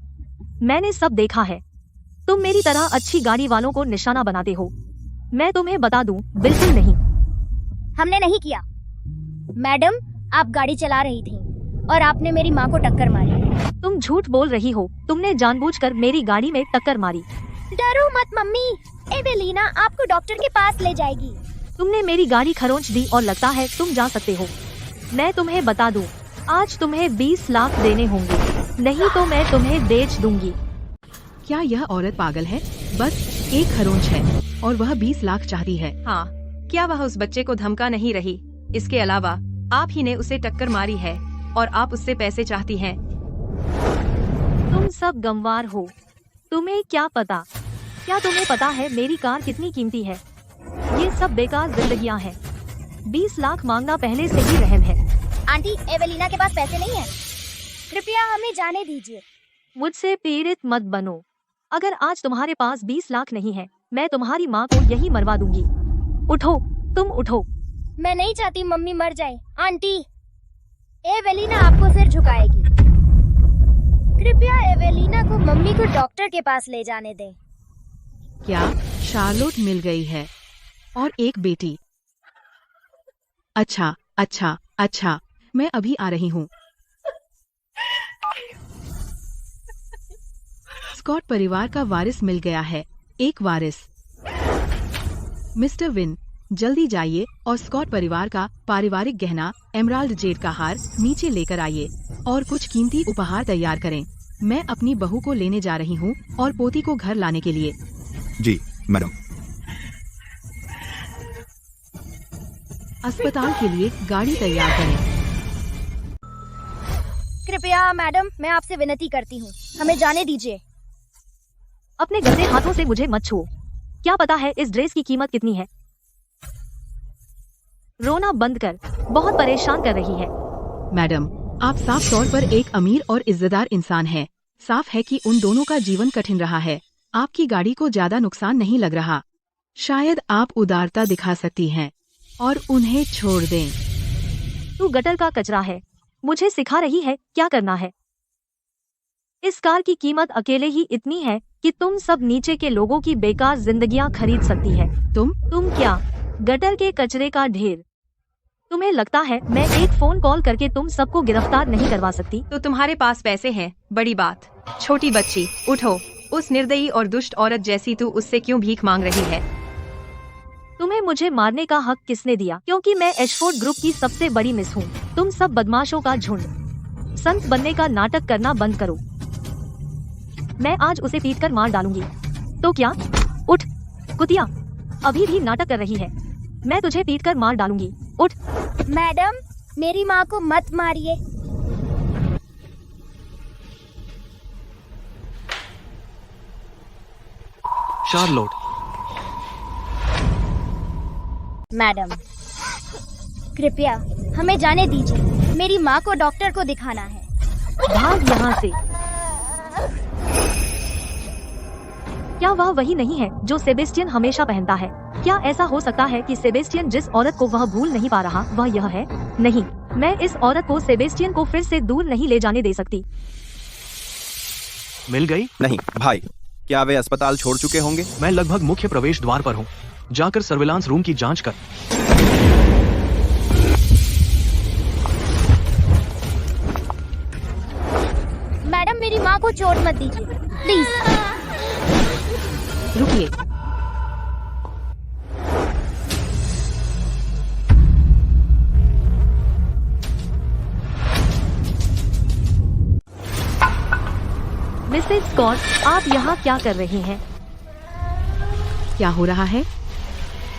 मैंने सब देखा है। तुम मेरी तरह अच्छी गाड़ी वालों को निशाना बनाते हो। मैं तुम्हें बता दूं, बिल्कुल नहीं। हमने नहीं किया। मैडम, आप गाड़ी चला रही थी और आपने मेरी माँ को टक्कर मारी। तुम झूठ बोल रही हो। तुमने जानबूझकर मेरी गाड़ी में टक्कर मारी। डरो मत मम्मी, एवेलिना आपको डॉक्टर के पास ले जाएगी। तुमने मेरी गाड़ी खरोंच दी और लगता है तुम जा सकते हो। मैं तुम्हें बता दूं, आज तुम्हें 20 लाख देने होंगे, नहीं तो मैं तुम्हें बेच दूंगी। क्या यह औरत पागल है? बस एक खरोंच है और वह 20 लाख चाहती है। हाँ, क्या वह उस बच्चे को धमका नहीं रही? इसके अलावा आप ही ने उसे टक्कर मारी है और आप उससे पैसे चाहती हैं। तुम सब गंवार हो। तुम्हें क्या पता? क्या तुम्हें पता है मेरी कार कितनी कीमती है? ये सब बेकार जिंदगियां हैं। 20 लाख मांगना पहले से ही रहम है। आंटी, एवेलिना के पास पैसे नहीं है। कृपया हमें जाने दीजिए। मुझसे पीड़ित मत बनो। अगर आज तुम्हारे पास 20 लाख नहीं है, मैं तुम्हारी माँ को यही मरवा दूंगी। उठो, तुम उठो। मैं नहीं चाहती मम्मी मर जाए। आंटी, एवेलिना आपको सिर झुकाएगी। कृपया एवेलिना को मम्मी को डॉक्टर के पास ले जाने दें। क्या शार्लोट मिल गई है और एक बेटी? अच्छा अच्छा अच्छा, मैं अभी आ रही हूँ। स्कॉट परिवार का वारिस मिल गया है। एक वारिस। मिस्टर विन, जल्दी जाइए और स्कॉट परिवार का पारिवारिक गहना एमराल्ड जेड का हार नीचे लेकर आइए और कुछ कीमती उपहार तैयार करें। मैं अपनी बहू को लेने जा रही हूँ और पोती को घर लाने के लिए। जी मैडम। अस्पताल के लिए गाड़ी तैयार करें। कृपया मैडम, मैं आपसे विनती करती हूँ, हमें जाने दीजिए। अपने गंदे हाथों से मुझे मत छुओ। क्या पता है इस ड्रेस की कीमत कितनी है? रोना बंद कर, बहुत परेशान कर रही है। मैडम, आप साफ तौर पर एक अमीर और इज्जतदार इंसान हैं। साफ है कि उन दोनों का जीवन कठिन रहा है। आपकी गाड़ी को ज्यादा नुकसान नहीं लग रहा। शायद आप उदारता दिखा सकती हैं और उन्हें छोड़ दें। तू गटर का कचरा है, मुझे सिखा रही है क्या करना है। इस कार की कीमत अकेले ही इतनी है कि तुम सब नीचे के लोगों की बेकार जिंदगियां खरीद सकती है। तुम क्या, गटर के कचरे का ढेर। तुम्हें लगता है मैं एक फोन कॉल करके तुम सबको गिरफ्तार नहीं करवा सकती? तो तुम्हारे पास पैसे हैं, बड़ी बात। छोटी बच्ची, उठो। उस निर्दयी और दुष्ट औरत जैसी तू उससे क्यों भीख मांग रही है? तुम्हें मुझे मारने का हक किसने दिया? क्योंकि मैं एशफोर्ड ग्रुप की सबसे बड़ी मिस हूँ। तुम सब बदमाशों का झुंड। संत बनने का नाटक करना बंद करो। मैं आज उसे पीटकर मार डालूंगी। तो क्या? उठ कुतिया, अभी भी नाटक कर रही है। मैं तुझे पीटकर मार डालूंगी। उठ। मैडम, मेरी माँ को मत मारिए। शार्लोट, मैडम, कृपया हमें जाने दीजिए। मेरी माँ को डॉक्टर को दिखाना है। भाग यहाँ से। क्या वह वही नहीं है जो सेबेस्टियन हमेशा पहनता है? क्या ऐसा हो सकता है कि सेबेस्टियन जिस औरत को वह भूल नहीं पा रहा वह यह है? नहीं, मैं इस औरत को सेबेस्टियन को फिर से दूर नहीं ले जाने दे सकती। मिल गई? नहीं भाई, क्या वे अस्पताल छोड़ चुके होंगे? मैं लगभग मुख्य प्रवेश द्वार पर हूँ। जाकर सर्विलांस रूम की जांच कर। मैडम, मेरी माँ को चोट मत दीजिए, प्लीज। रुकिए। मिसेस स्कॉट, आप यहाँ क्या कर रही हैं? क्या हो रहा है?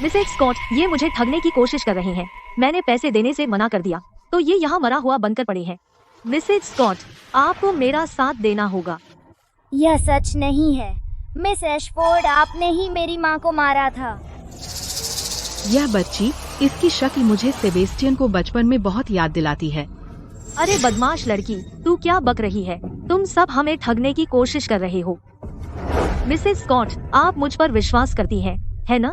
मिसेस स्कॉट, ये मुझे ठगने की कोशिश कर रहे हैं। मैंने पैसे देने से मना कर दिया, तो ये यहाँ मरा हुआ बनकर पड़े हैं। मिसेस स्कॉट, आपको मेरा साथ देना होगा। यह सच नहीं है मिस एशफोर्ड, आपने ही मेरी माँ को मारा था। यह बच्ची, इसकी शक्ल मुझे सेबेस्टियन को बचपन में बहुत याद दिलाती है। अरे बदमाश लड़की, तू क्या बक रही है? तुम सब हमें ठगने की कोशिश कर रहे हो। मिसेस स्कॉट, आप मुझ पर विश्वास करती हैं, है ना?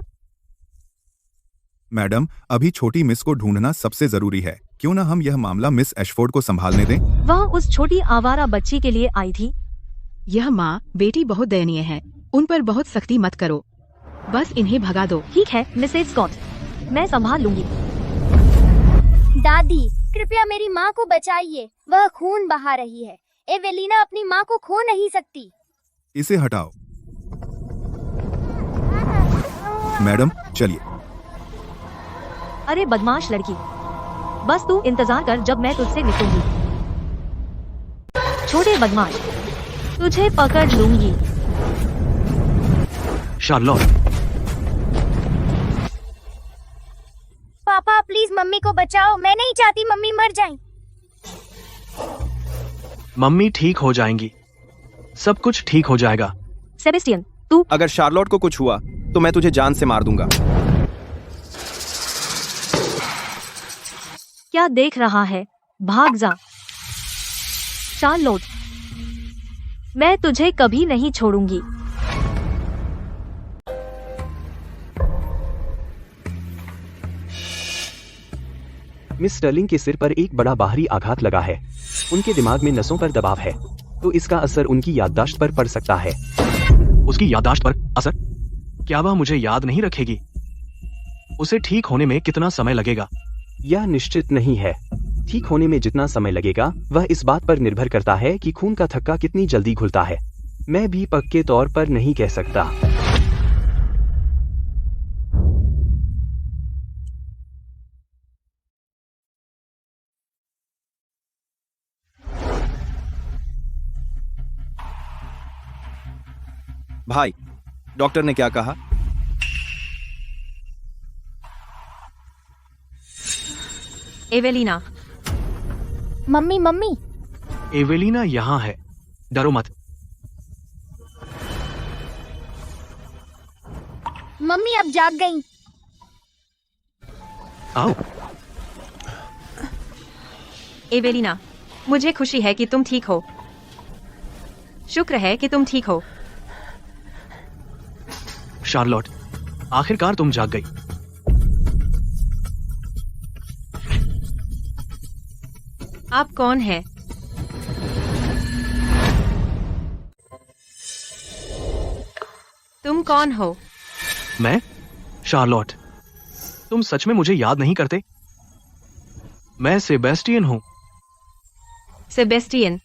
मैडम, अभी छोटी मिस को ढूंढना सबसे जरूरी है। क्यों ना हम यह मामला मिस एशफोर्ड को संभालने दें? वह उस छोटी आवारा बच्ची के लिए आई थी। यह माँ बेटी बहुत दयनीय है, उन पर बहुत सख्ती मत करो, बस इन्हें भगा दो। ठीक है मिसेस स्कॉट, मैं संभाल लूंगी। दादी, कृपया मेरी माँ को बचाइए, वह खून बहा रही है। एवेलिना अपनी माँ को खो नहीं सकती। इसे हटाओ। मैडम, चलिए। अरे बदमाश लड़की, बस तू इंतजार कर जब मैं तुझसे निकलूंगी। छोटे बदमाश, तुझे पकड़ लूंगी। शार्लोट, पापा प्लीज मम्मी को बचाओ, मैं नहीं चाहती मम्मी मर जाए। मम्मी ठीक हो जाएंगी, सब कुछ ठीक हो जाएगा। सेबेस्टियन, तू अगर शार्लोट को कुछ हुआ तो मैं तुझे जान से मार दूंगा। क्या देख रहा है? भाग जा। शार्लोट, मैं तुझे कभी नहीं छोड़ूंगी। मिस स्टर्लिंग के सिर पर एक बड़ा बाहरी आघात लगा है। उनके दिमाग में नसों पर दबाव है, तो इसका असर उनकी याददाश्त पर पड़ सकता है। उसकी याददाश्त पर असर? क्या वह मुझे याद नहीं रखेगी? उसे ठीक होने में कितना समय लगेगा? यह निश्चित नहीं है। ठीक होने में जितना समय लगेगा वह इस बात पर निर्भर करता है कि खून का थक्का कितनी जल्दी घुलता है। मैं भी पक्के तौर पर नहीं कह सकता। भाई, डॉक्टर ने क्या कहा? एवेलिना, मम्मी मम्मी, एवेलिना यहाँ है, डरो मत। मम्मी अब जाग गई। आओ। एवेलिना, मुझे खुशी है कि तुम ठीक हो। शुक्र है कि तुम ठीक हो। शार्लोट, आखिरकार तुम जाग गई। आप कौन है? तुम कौन हो? मैं? शार्लोट, तुम सच में मुझे याद नहीं करते? मैं सेबेस्टियन हूं। सेबेस्टियन?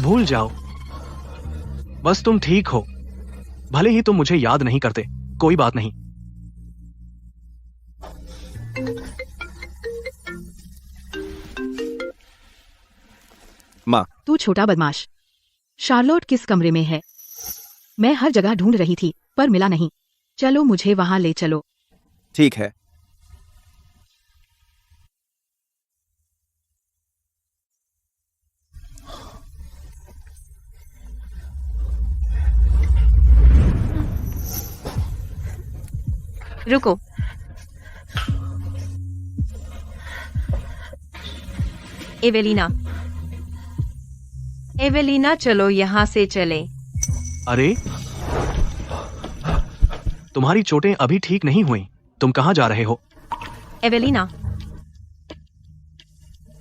भूल जाओ, बस तुम ठीक हो। भले ही तुम मुझे याद नहीं करते, कोई बात नहीं। माँ, तू छोटा बदमाश। शार्लोट किस कमरे में है? मैं हर जगह ढूंढ रही थी पर मिला नहीं। चलो मुझे वहां ले चलो। ठीक है। रुको। एवेलिना, एवेलिना, चलो यहाँ से चले। अरे, तुम्हारी चोटें अभी ठीक नहीं हुई। तुम कहाँ जा रहे हो? एवेलिना,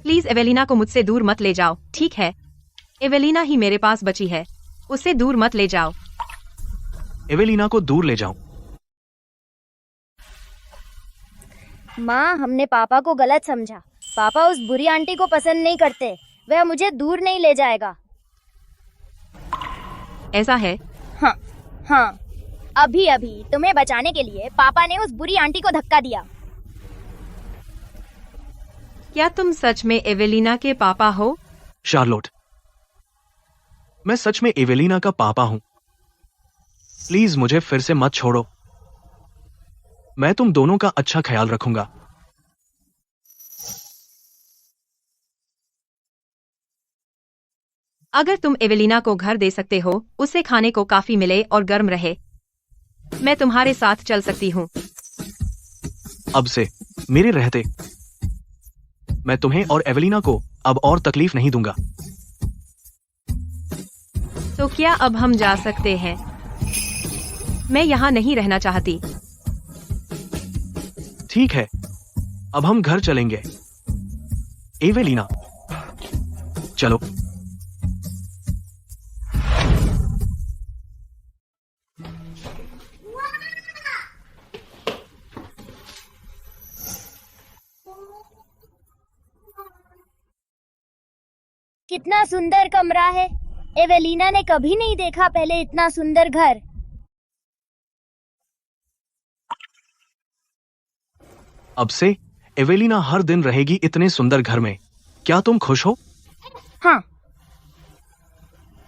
प्लीज एवेलिना को मुझसे दूर मत ले जाओ, ठीक है? एवेलिना ही मेरे पास बची है, उससे दूर मत ले जाओ। एवेलिना को दूर ले जाऊं? माँ, हमने पापा को गलत समझा। पापा उस बुरी आंटी को पसंद नहीं करते। वह मुझे दूर नहीं ले जाएगा। ऐसा है? हाँ हाँ, अभी अभी तुम्हें बचाने के लिए पापा ने उस बुरी आंटी को धक्का दिया। क्या तुम सच में एवेलिना के पापा हो? शार्लोट, मैं सच में एवेलिना का पापा हूं। प्लीज मुझे फिर से मत छोड़ो। मैं तुम दोनों का अच्छा ख्याल रखूंगा। अगर तुम एवेलिना को घर दे सकते हो, उसे खाने को काफी मिले और गर्म रहे, मैं तुम्हारे साथ चल सकती हूँ। अब से मेरे रहते मैं तुम्हें और एवेलिना को अब और तकलीफ नहीं दूंगा। तो क्या अब हम जा सकते हैं? मैं यहाँ नहीं रहना चाहती। ठीक है, अब हम घर चलेंगे। एवेलिना, चलो। कितना सुंदर कमरा है। एवेलिना ने कभी नहीं देखा पहले इतना सुंदर घर। अब से एवेलिना हर दिन रहेगी इतने सुंदर घर में। क्या तुम खुश हो? हाँ।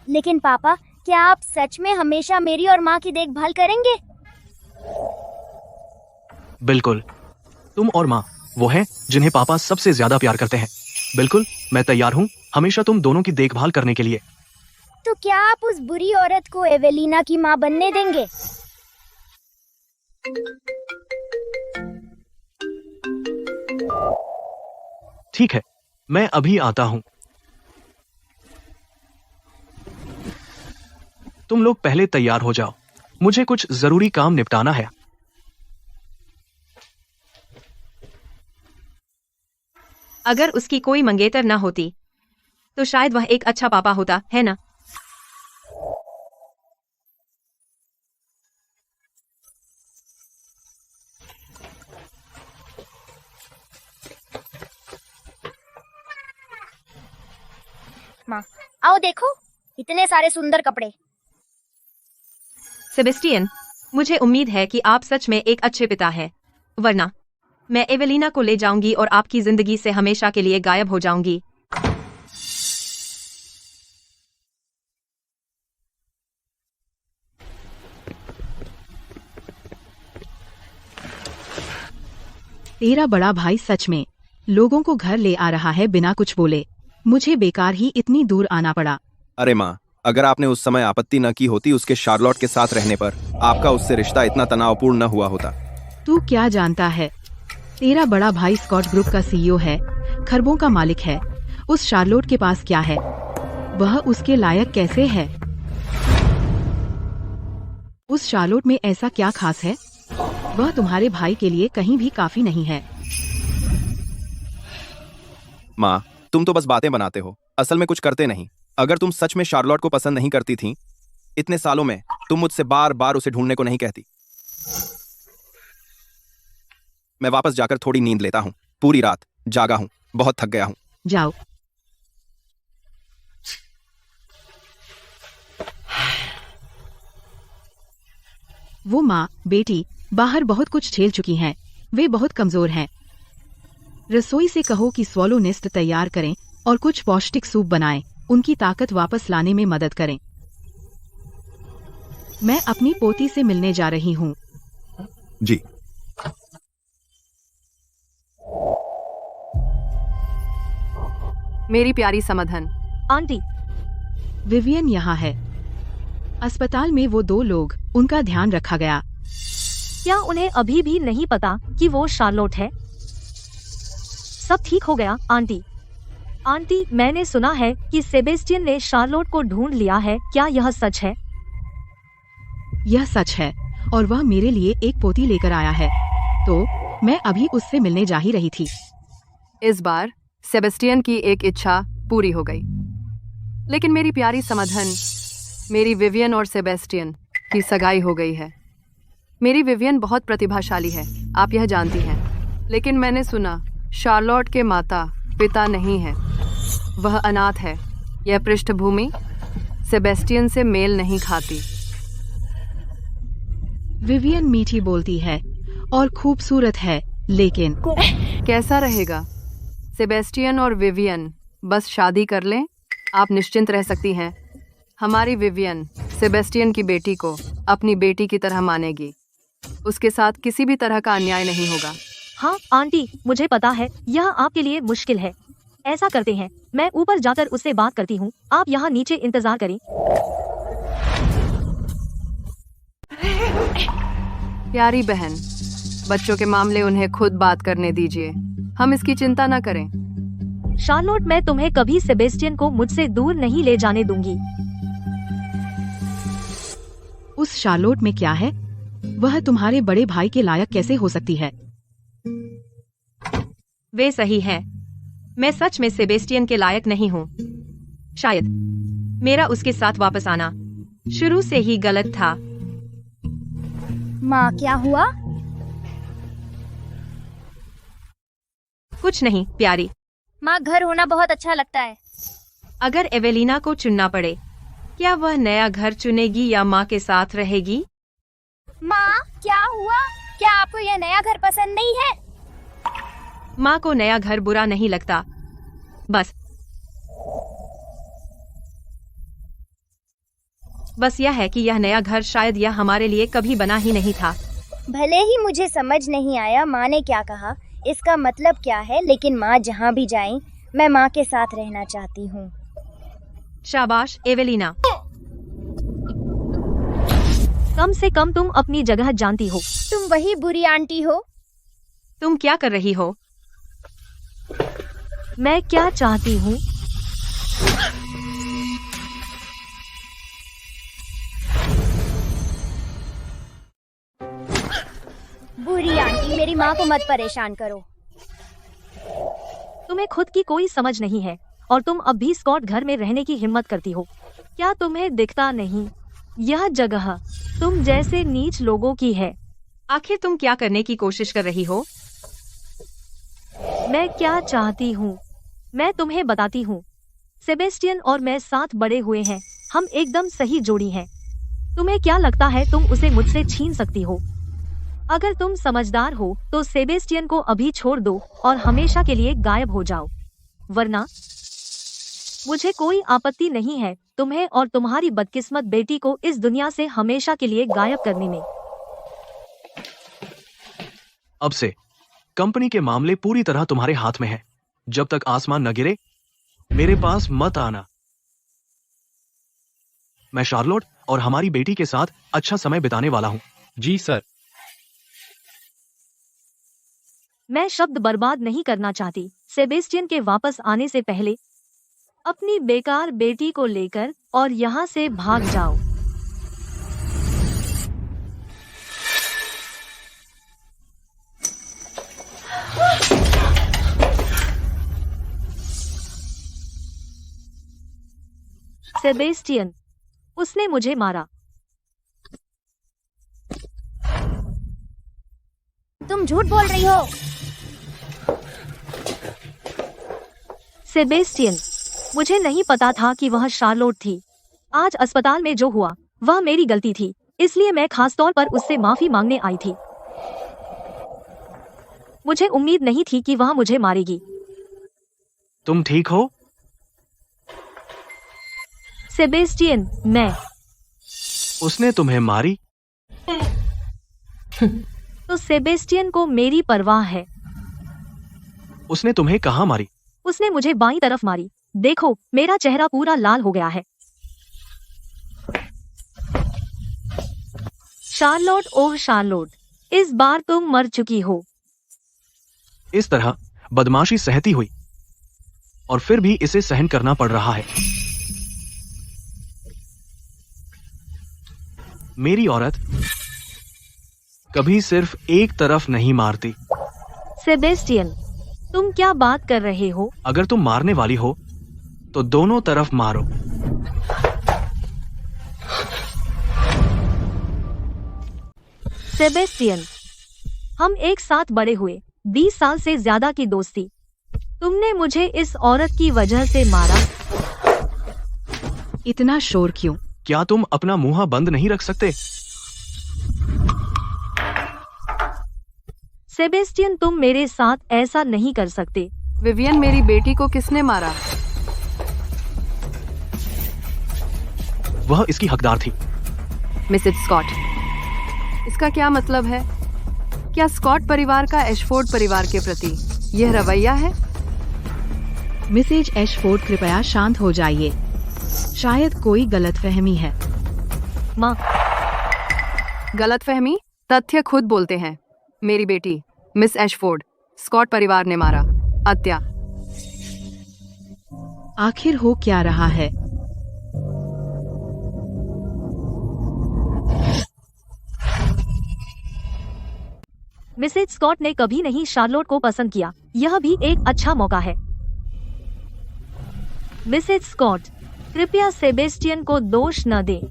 लेकिन पापा, क्या आप सच में हमेशा मेरी और माँ की देखभाल करेंगे? बिल्कुल। तुम और माँ वो हैं जिन्हें पापा सबसे ज्यादा प्यार करते हैं। बिल्कुल, मैं तैयार हूँ हमेशा तुम दोनों की देखभाल करने के लिए। तो क्या आप उस बुरी औरत को एवेलिना की माँ बनने देंगे? ठीक है, मैं अभी आता हूँ। तुम लोग पहले तैयार हो जाओ, मुझे कुछ जरूरी काम निपटाना है। अगर उसकी कोई मंगेतर ना होती तो शायद वह एक अच्छा पापा होता, है ना? माँ, आओ देखो, इतने सारे सुंदर कपड़े। सेबेस्टियन, मुझे उम्मीद है कि आप सच में एक अच्छे पिता हैं, वरना मैं एवेलिना को ले जाऊंगी और आपकी जिंदगी से हमेशा के लिए गायब हो जाऊंगी। तेरा बड़ा भाई सच में लोगों को घर ले आ रहा है बिना कुछ बोले। मुझे बेकार ही इतनी दूर आना पड़ा। अरे माँ, अगर आपने उस समय आपत्ति न की होती उसके शार्लोट के साथ रहने पर, आपका उससे रिश्ता इतना तनावपूर्ण न हुआ होता। तू क्या जानता है, तेरा बड़ा भाई स्कॉट ग्रुप का सीईओ है, खरबों का मालिक है। उस शार्लोट के पास क्या है? वह उसके लायक कैसे है? उस शार्लोट में ऐसा क्या खास है? वह तुम्हारे भाई के लिए कहीं भी काफी नहीं है। माँ, तुम तो बस बातें बनाते हो, असल में कुछ करते नहीं। अगर तुम सच में शार्लोट को पसंद नहीं करती थी, इतने सालों में तुम मुझसे बार बार उसे ढूंढने को नहीं कहती। मैं वापस जाकर थोड़ी नींद लेता हूँ। पूरी रात जागा हूँ, बहुत थक गया हूँ। जाओ। वो माँ बेटी बाहर बहुत कुछ झेल चुकी हैं। वे बहुत कमजोर हैं। रसोई से कहो कि स्वॉलो नेस्ट तैयार करें और कुछ पौष्टिक सूप बनाएं। उनकी ताकत वापस लाने में मदद करें। मैं अपनी पोती से मिलने जा रही हूँ। जी। मेरी प्यारी समधन। आंटी, विवियन यहाँ है। अस्पताल में वो 2 लोग, उनका ध्यान रखा गया। क्या उन्हें अभी भी नहीं पता कि वो शार्लोट है? सब ठीक हो गया आंटी। आंटी, मैंने सुना है कि सेबेस्टियन ने शार्लोट को ढूंढ लिया है। क्या यह सच है? यह सच है और वह मेरे लिए एक पोती लेकर आया है। तो मैं अभी उससे मिलने जा ही रही थी। इस बार सेबेस्टियन की एक इच्छा पूरी हो गई। लेकिन मेरी प्यारी समधन, मेरी विवियन और सेबेस्टियन की सगाई हो गई है। मेरी विवियन बहुत प्रतिभाशाली है, आप यह जानती हैं। लेकिन मैंने सुना शार्लोट के माता पिता नहीं है, वह अनाथ है। यह पृष्ठभूमि सेबेस्टियन से मेल नहीं खाती। विवियन मीठी बोलती है और खूबसूरत है, लेकिन कैसा रहेगा? सेबेस्टियन और विवियन बस शादी कर लें, आप निश्चिंत रह सकती हैं। हमारी विवियन सेबेस्टियन की बेटी को अपनी बेटी की तरह मानेगी। उसके साथ किसी भी तरह का अन्याय नहीं होगा। हाँ आंटी, मुझे पता है यह आपके लिए मुश्किल है। ऐसा करते हैं, मैं ऊपर जाकर उससे बात करती हूँ, आप यहाँ नीचे इंतजार करें। प्यारी बहन, बच्चों के मामले उन्हें खुद बात करने दीजिए, हम इसकी चिंता न करें। शार्लोट, मैं तुम्हें कभी सेबेस्टियन को मुझसे दूर नहीं ले जाने दूंगी। उस शार्लोट में क्या है? वह तुम्हारे बड़े भाई के लायक कैसे हो सकती है? वे सही हैं। मैं सच में सेबेस्टियन के लायक नहीं हूँ। शायद मेरा उसके साथ वापस आना शुरू से ही गलत था। माँ, क्या हुआ? कुछ नहीं प्यारी। माँ, घर होना बहुत अच्छा लगता है। अगर एवेलिना को चुनना पड़े, क्या वह नया घर चुनेगी या माँ के साथ रहेगी? माँ, क्या हुआ? क्या आपको यह नया घर पसंद नहीं है? माँ को नया घर बुरा नहीं लगता, बस यह है कि यह नया घर शायद यह हमारे लिए कभी बना ही नहीं था। भले ही मुझे समझ नहीं आया माँ ने क्या कहा, इसका मतलब क्या है, लेकिन माँ जहाँ भी जाएं, मैं माँ के साथ रहना चाहती हूँ। शाबाश एवेलिना। कम से कम तुम अपनी जगह जानती हो। तुम वही बुरी आंटी हो। तुम क्या कर रही हो? मैं क्या चाहती हूँ? बुरी आंटी, मेरी माँ को मत परेशान करो। तुम्हें खुद की कोई समझ नहीं है और तुम अब भी स्कॉट घर में रहने की हिम्मत करती हो। क्या तुम्हें दिखता नहीं, यह जगह तुम जैसे नीच लोगों की है। आखिर तुम क्या करने की कोशिश कर रही हो? मैं क्या चाहती हूँ मैं तुम्हें बताती हूँ। सेबेस्टियन और मैं साथ बड़े हुए हैं, हम एकदम सही जोड़ी हैं। तुम्हें क्या लगता है तुम उसे मुझसे छीन सकती हो? अगर तुम समझदार हो तो सेबेस्टियन को अभी छोड़ दो और हमेशा के लिए गायब हो जाओ, वरना मुझे कोई आपत्ति नहीं है तुम्हें और तुम्हारी बदकिस्मत बेटी को इस दुनिया से हमेशा के लिए गायब करने में। अब से कंपनी के मामले पूरी तरह तुम्हारे हाथ में है। जब तक आसमान न गिरे मेरे पास मत आना। मैं शार्लोट और हमारी बेटी के साथ अच्छा समय बिताने वाला हूँ। जी सर। मैं शब्द बर्बाद नहीं करना चाहती। सेबेस्टियन के वापस आने से पहले अपनी बेकार बेटी को लेकर और यहाँ से भाग जाओ। सेबेस्टियन, उसने मुझे मारा। तुम झूठ बोल रही हो। सेबेस्टियन, मुझे नहीं पता था कि वह शार्लोट थी। आज अस्पताल में जो हुआ वह मेरी गलती थी, इसलिए मैं खास तौर पर उससे माफी मांगने आई थी। मुझे उम्मीद नहीं थी कि वह मुझे मारेगी। तुम ठीक हो? सेबेस्टियन, मैं। उसने तुम्हें मारी? तो सेबेस्टियन को मेरी परवाह है। उसने तुम्हें कहाँ मारी? उसने मुझे बाईं तरफ मारी। देखो, मेरा चेहरा पूरा लाल हो गया है। शार्लोट, ओह शार्लोट, इस बार तुम मर चुकी हो। इस तरह बदमाशी सहती हुई और फिर भी इसे सहन करना पड़ रहा है। मेरी औरत कभी सिर्फ एक तरफ नहीं मारती। सेबेस्टियन, तुम क्या बात कर रहे हो? अगर तुम मारने वाली हो तो दोनों तरफ मारो। सेबेस्टियन, हम एक साथ बड़े हुए, 20 साल से ज्यादा की दोस्ती। तुमने मुझे इस औरत की वजह से मारा। इतना शोर क्यों? क्या तुम अपना मुंह बंद नहीं रख सकते? सेबेस्टियन, तुम मेरे साथ ऐसा नहीं कर सकते। विवियन, मेरी बेटी को किसने मारा? वह इसकी हकदार थी। मिसेज स्कॉट, इसका क्या मतलब है? क्या स्कॉट परिवार का एशफोर्ड परिवार के प्रति यह रवैया है? मिसेज एशफोर्ड, कृपया शांत हो जाइए। शायद कोई गलतफहमी है। माँ। गलतफहमी? तथ्य खुद बोलते हैं। मेरी बेटी मिस एशफोर्ड स्कॉट परिवार ने मारा। हत्या। आखिर हो क्या रहा है? मिसेज स्कॉट ने कभी नहीं शार्लोट को पसंद किया। यह भी एक अच्छा मौका है। मिसेज स्कॉट, कृपया सेबेस्टियन को दोष न दें।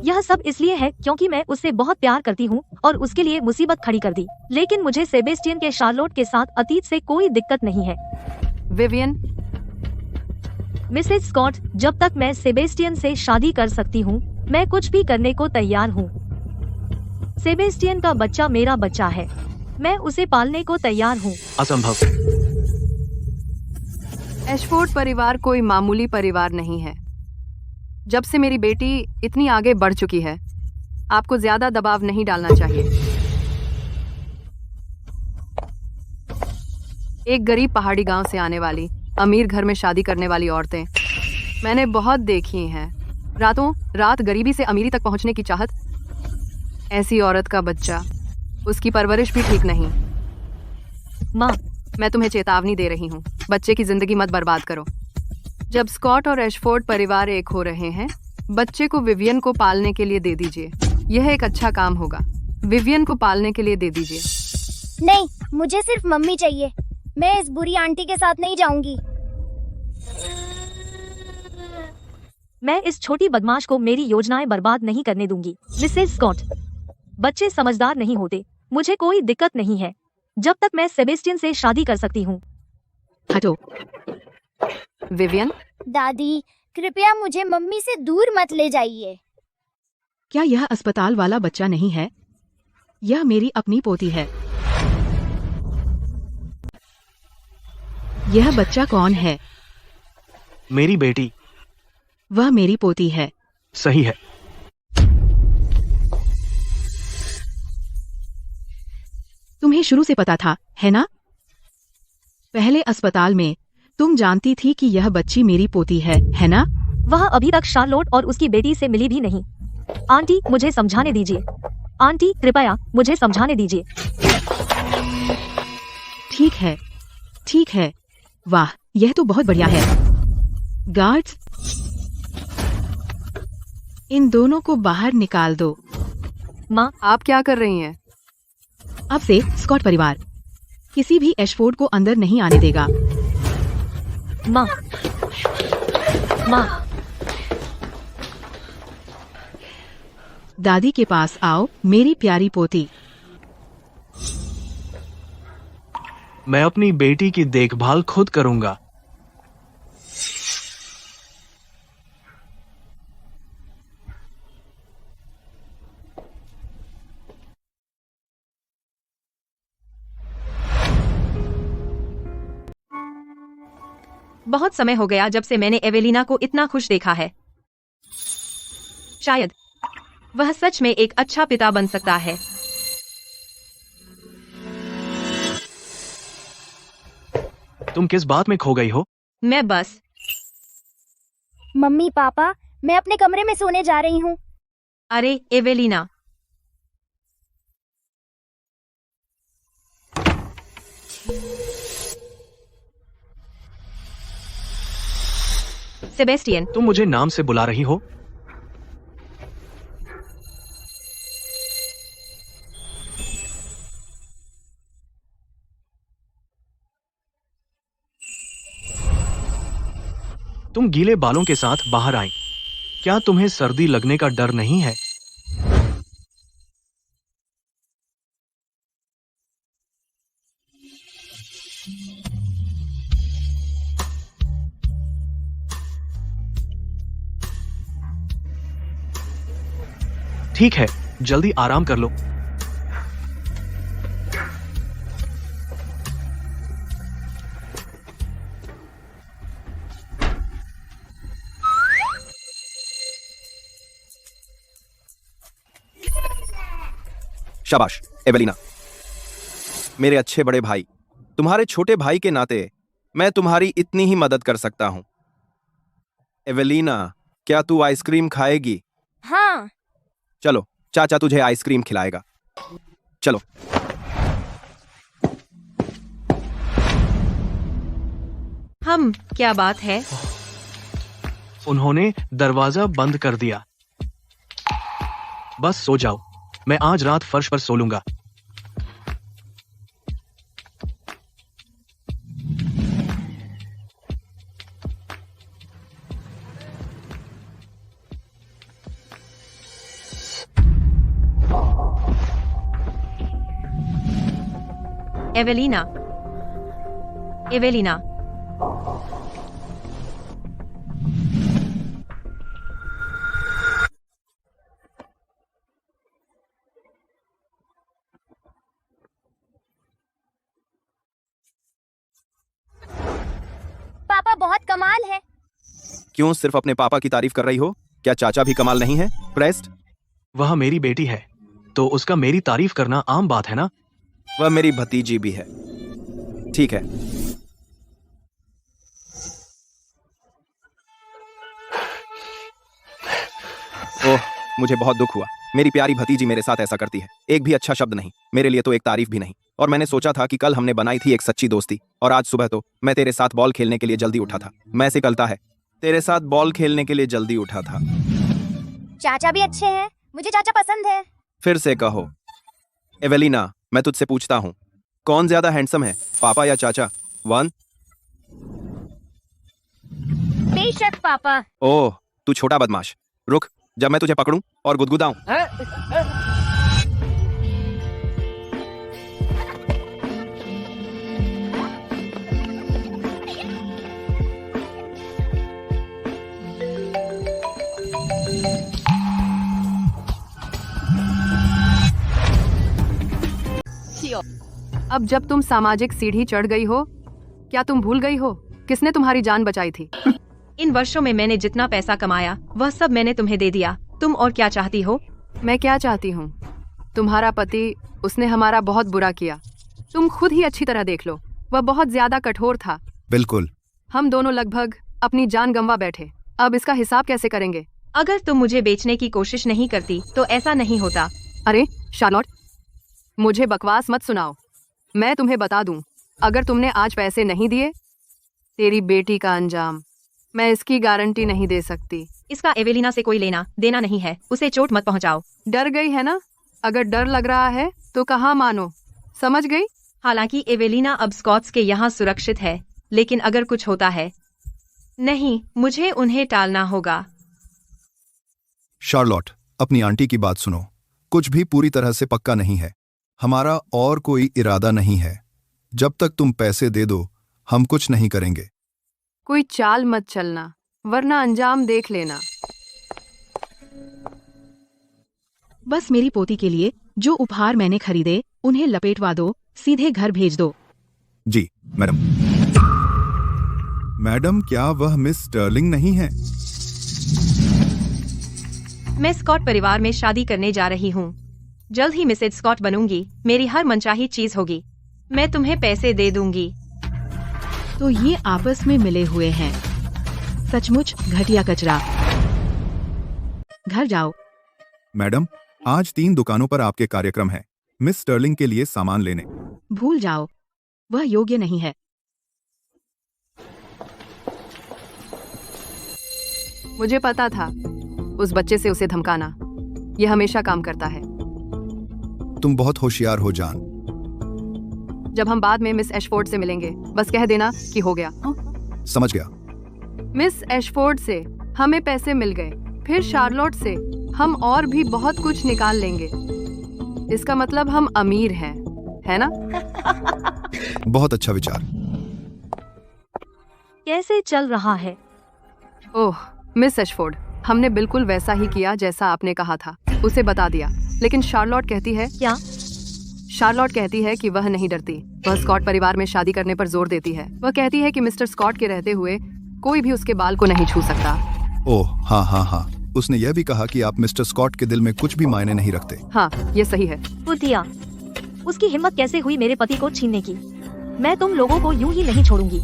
यह सब इसलिए है क्योंकि मैं उससे बहुत प्यार करती हूँ और उसके लिए मुसीबत खड़ी कर दी। लेकिन मुझे सेबेस्टियन के शार्लोट के साथ अतीत से कोई दिक्कत नहीं है। विवियन। मिसेज स्कॉट, जब तक मैं सेबेस्टियन से शादी कर सकती हूँ, मैं कुछ भी करने को तैयार हूँ। सेबेस्टियन का बच्चा मेरा बच्चा है। मैं उसे पालने को तैयार हूँ। असंभव। एशफोर्ड परिवार कोई मामूली परिवार नहीं है। जब से मेरी बेटी इतनी आगे बढ़ चुकी है, आपको ज्यादा दबाव नहीं डालना चाहिए। एक गरीब पहाड़ी गांव से आने वाली, अमीर घर में शादी करने वाली औरतें मैंने बहुत देखी हैं। रातों रात गरीबी से अमीरी तक पहुंचने की चाहत। ऐसी औरत का बच्चा, उसकी परवरिश भी ठीक नहीं। माँ, मैं तुम्हें चेतावनी दे रही हूँ, बच्चे की जिंदगी मत बर्बाद करो। जब स्कॉट और एशफोर्ड परिवार एक हो रहे हैं, बच्चे को विवियन को पालने के लिए दे दीजिए। यह एक अच्छा काम होगा। विवियन को पालने के लिए दे दीजिए। नहीं, मुझे सिर्फ मम्मी चाहिए। मैं इस बुरी आंटी के साथ नहीं जाऊंगी। मैं इस छोटी बदमाश को मेरी योजनाएं बर्बाद नहीं करने दूंगी। मिसेज स्कॉट, बच्चे समझदार नहीं होते। मुझे कोई दिक्कत नहीं है जब तक मैं सेबेस्टियन से शादी कर सकती हूँ। हटो। विवियन। दादी, कृपया मुझे मम्मी से दूर मत ले जाइए। क्या यह अस्पताल वाला बच्चा नहीं है? यह मेरी अपनी पोती है। यह बच्चा कौन है? मेरी बेटी। वह मेरी पोती है। सही है। तुम तुम्हें शुरू से पता था, है ना? पहले अस्पताल में तुम जानती थी कि यह बच्ची मेरी पोती है ना? वह अभी तक शार्लोट और उसकी बेटी से मिली भी नहीं। आंटी, मुझे समझाने दीजिए। आंटी, कृपया मुझे समझाने दीजिए। ठीक है। वाह, यह तो बहुत बढ़िया है। गार्ड्स, इन दोनों को बाहर निकाल दो। माँ, आप क्या कर रही हैं? अब से स्कॉट परिवार किसी भी एशफोर्ड को अंदर नहीं आने देगा। माँ, दादी के पास आओ, मेरी प्यारी पोती। मैं अपनी बेटी की देखभाल खुद करूंगा। बहुत समय हो गया जब से मैंने एवेलिना को इतना खुश देखा है। शायद वह सच में एक अच्छा पिता बन सकता है। तुम किस बात में खो गई हो? मैं बस। मम्मी पापा, मैं अपने कमरे में सोने जा रही हूँ। अरे एवेलिना, सेबेस्टियन, तुम मुझे नाम से बुला रही हो? तुम गीले बालों के साथ बाहर आई। क्या तुम्हें सर्दी लगने का डर नहीं है? ठीक है, जल्दी आराम कर लो। शाबाश एवेलिना, मेरे अच्छे बड़े भाई। तुम्हारे छोटे भाई के नाते मैं तुम्हारी इतनी ही मदद कर सकता हूं। एवेलिना, क्या तू आइसक्रीम खाएगी? हाँ। चलो, चाचा तुझे आइसक्रीम खिलाएगा। चलो। क्या बात है? उन्होंने दरवाजा बंद कर दिया। बस सो जाओ, मैं आज रात फर्श पर सो लूंगा। एवेलिना, पापा बहुत कमाल है। क्यों सिर्फ अपने पापा की तारीफ कर रही हो? क्या चाचा भी कमाल नहीं है? प्रेस्ट, वह मेरी बेटी है, तो उसका मेरी तारीफ करना आम बात है ना? वह मेरी भतीजी भी है। ठीक है। ओह, मुझे बहुत दुख हुआ। मेरी प्यारी भतीजी मेरे साथ ऐसा करती है। एक भी अच्छा शब्द नहीं, मेरे लिए तो एक तारीफ भी नहीं। और मैंने सोचा था कि कल हमने बनाई थी एक सच्ची दोस्ती, और आज सुबह तो मैं तेरे साथ बॉल खेलने के लिए जल्दी उठा था। मैं से कलता है, तेरे साथ बॉल खेलने के लिए जल्दी उठा था। चाचा भी अच्छे हैं, मुझे चाचा पसंद है। फिर से कहो। एवेलिना, मैं तुझसे पूछता हूँ, कौन ज्यादा हैंडसम है, पापा या चाचा? 1। बेशक पापा। ओह, तू छोटा बदमाश। रुक, जब मैं तुझे पकड़ूं और गुदगुदाऊं। अब जब तुम सामाजिक सीढ़ी चढ़ गई हो, क्या तुम भूल गई हो किसने तुम्हारी जान बचाई थी? इन वर्षों में मैंने जितना पैसा कमाया वह सब मैंने तुम्हें दे दिया। तुम और क्या चाहती हो? मैं क्या चाहती हूँ? तुम्हारा पति, उसने हमारा बहुत बुरा किया। तुम खुद ही अच्छी तरह देख लो, वह बहुत ज्यादा कठोर था। बिल्कुल। हम दोनों लगभग अपनी जान गंवा बैठे। अब इसका हिसाब कैसे करेंगे? अगर तुम मुझे बेचने की कोशिश नहीं करती तो ऐसा नहीं होता। अरे शार्लोट, मुझे बकवास मत सुनाओ। मैं तुम्हें बता दूं, अगर तुमने आज पैसे नहीं दिए, तेरी बेटी का अंजाम मैं इसकी गारंटी नहीं दे सकती। इसका एवेलिना से कोई लेना देना नहीं है, उसे चोट मत पहुंचाओ। डर गई है ना? अगर डर लग रहा है तो कहाँ मानो, समझ गई? हालांकि एवेलिना अब स्कॉट्स के यहाँ सुरक्षित है, लेकिन अगर कुछ होता है, नहीं, मुझे उन्हें टालना होगा। शार्लोट, अपनी आंटी की बात सुनो। कुछ भी पूरी तरह से पक्का नहीं है। हमारा और कोई इरादा नहीं है। जब तक तुम पैसे दे दो, हम कुछ नहीं करेंगे। कोई चाल मत चलना, वरना अंजाम देख लेना। बस मेरी पोती के लिए जो उपहार मैंने खरीदे उन्हें लपेटवा दो, सीधे घर भेज दो। जी मैडम। मैडम, क्या वह मिस स्टर्लिंग नहीं है? मैं स्कॉट परिवार में शादी करने जा रही हूँ। जल्द ही मिसेज स्कॉट बनूंगी। मेरी हर मनचाही चीज होगी। मैं तुम्हें पैसे दे दूंगी। तो ये आपस में मिले हुए हैं। सचमुच घटिया कचरा। घर जाओ। मैडम, आज 3 दुकानों पर आपके कार्यक्रम है मिस स्टर्लिंग के लिए सामान लेने। भूल जाओ, वह योग्य नहीं है। मुझे पता था उस बच्चे से उसे धमकाना, यह हमेशा काम करता है। तुम बहुत होशियार हो जान। जब हम बाद में मिस एशफोर्ड से मिलेंगे, बस कह देना कि हो गया। समझ गया। मिस एशफोर्ड से हमें पैसे मिल गए, फिर शार्लोट से हम और भी बहुत कुछ निकाल लेंगे। इसका मतलब हम अमीर हैं, है ना? बहुत अच्छा विचार। कैसे चल रहा है? ओह मिस एशफोर्ड, हमने बिल्कुल वैसा ही किया जैसा आपने कहा था, उसे बता दिया। लेकिन शार्लोट कहती है क्या? शार्लोट कहती है कि वह नहीं डरती। वह स्कॉट परिवार में शादी करने पर जोर देती है। वह कहती है कि मिस्टर स्कॉट के रहते हुए कोई भी उसके बाल को नहीं छू सकता। ओह हाँ हाँ हाँ, उसने यह भी कहा कि आप मिस्टर स्कॉट के दिल में कुछ भी मायने नहीं रखते। हाँ, ये सही है। बुद्धिया, उसकी हिम्मत कैसे हुई मेरे पति को छीनने की? मैं तुम लोगों को यूं ही नहीं छोड़ूंगी।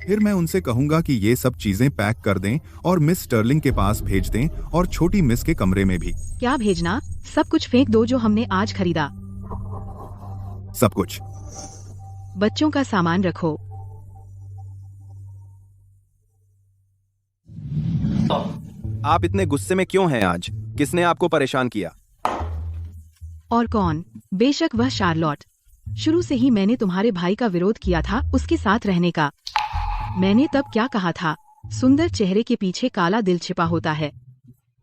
फिर मैं उनसे कहूंगा कि ये सब चीजें पैक कर दें और मिस स्टर्लिंग के पास भेज दें, और छोटी मिस के कमरे में भी। क्या भेजना? सब कुछ फेंक दो जो हमने आज खरीदा। सब कुछ। बच्चों का सामान रखो। आप इतने गुस्से में क्यों हैं आज? किसने आपको परेशान किया? और कौन? बेशक वह शार्लोट। शुरू से ही मैंने तुम्हारे भाई का विरोध किया था उसके साथ रहने का। मैंने तब क्या कहा था? सुंदर चेहरे के पीछे काला दिल छिपा होता है।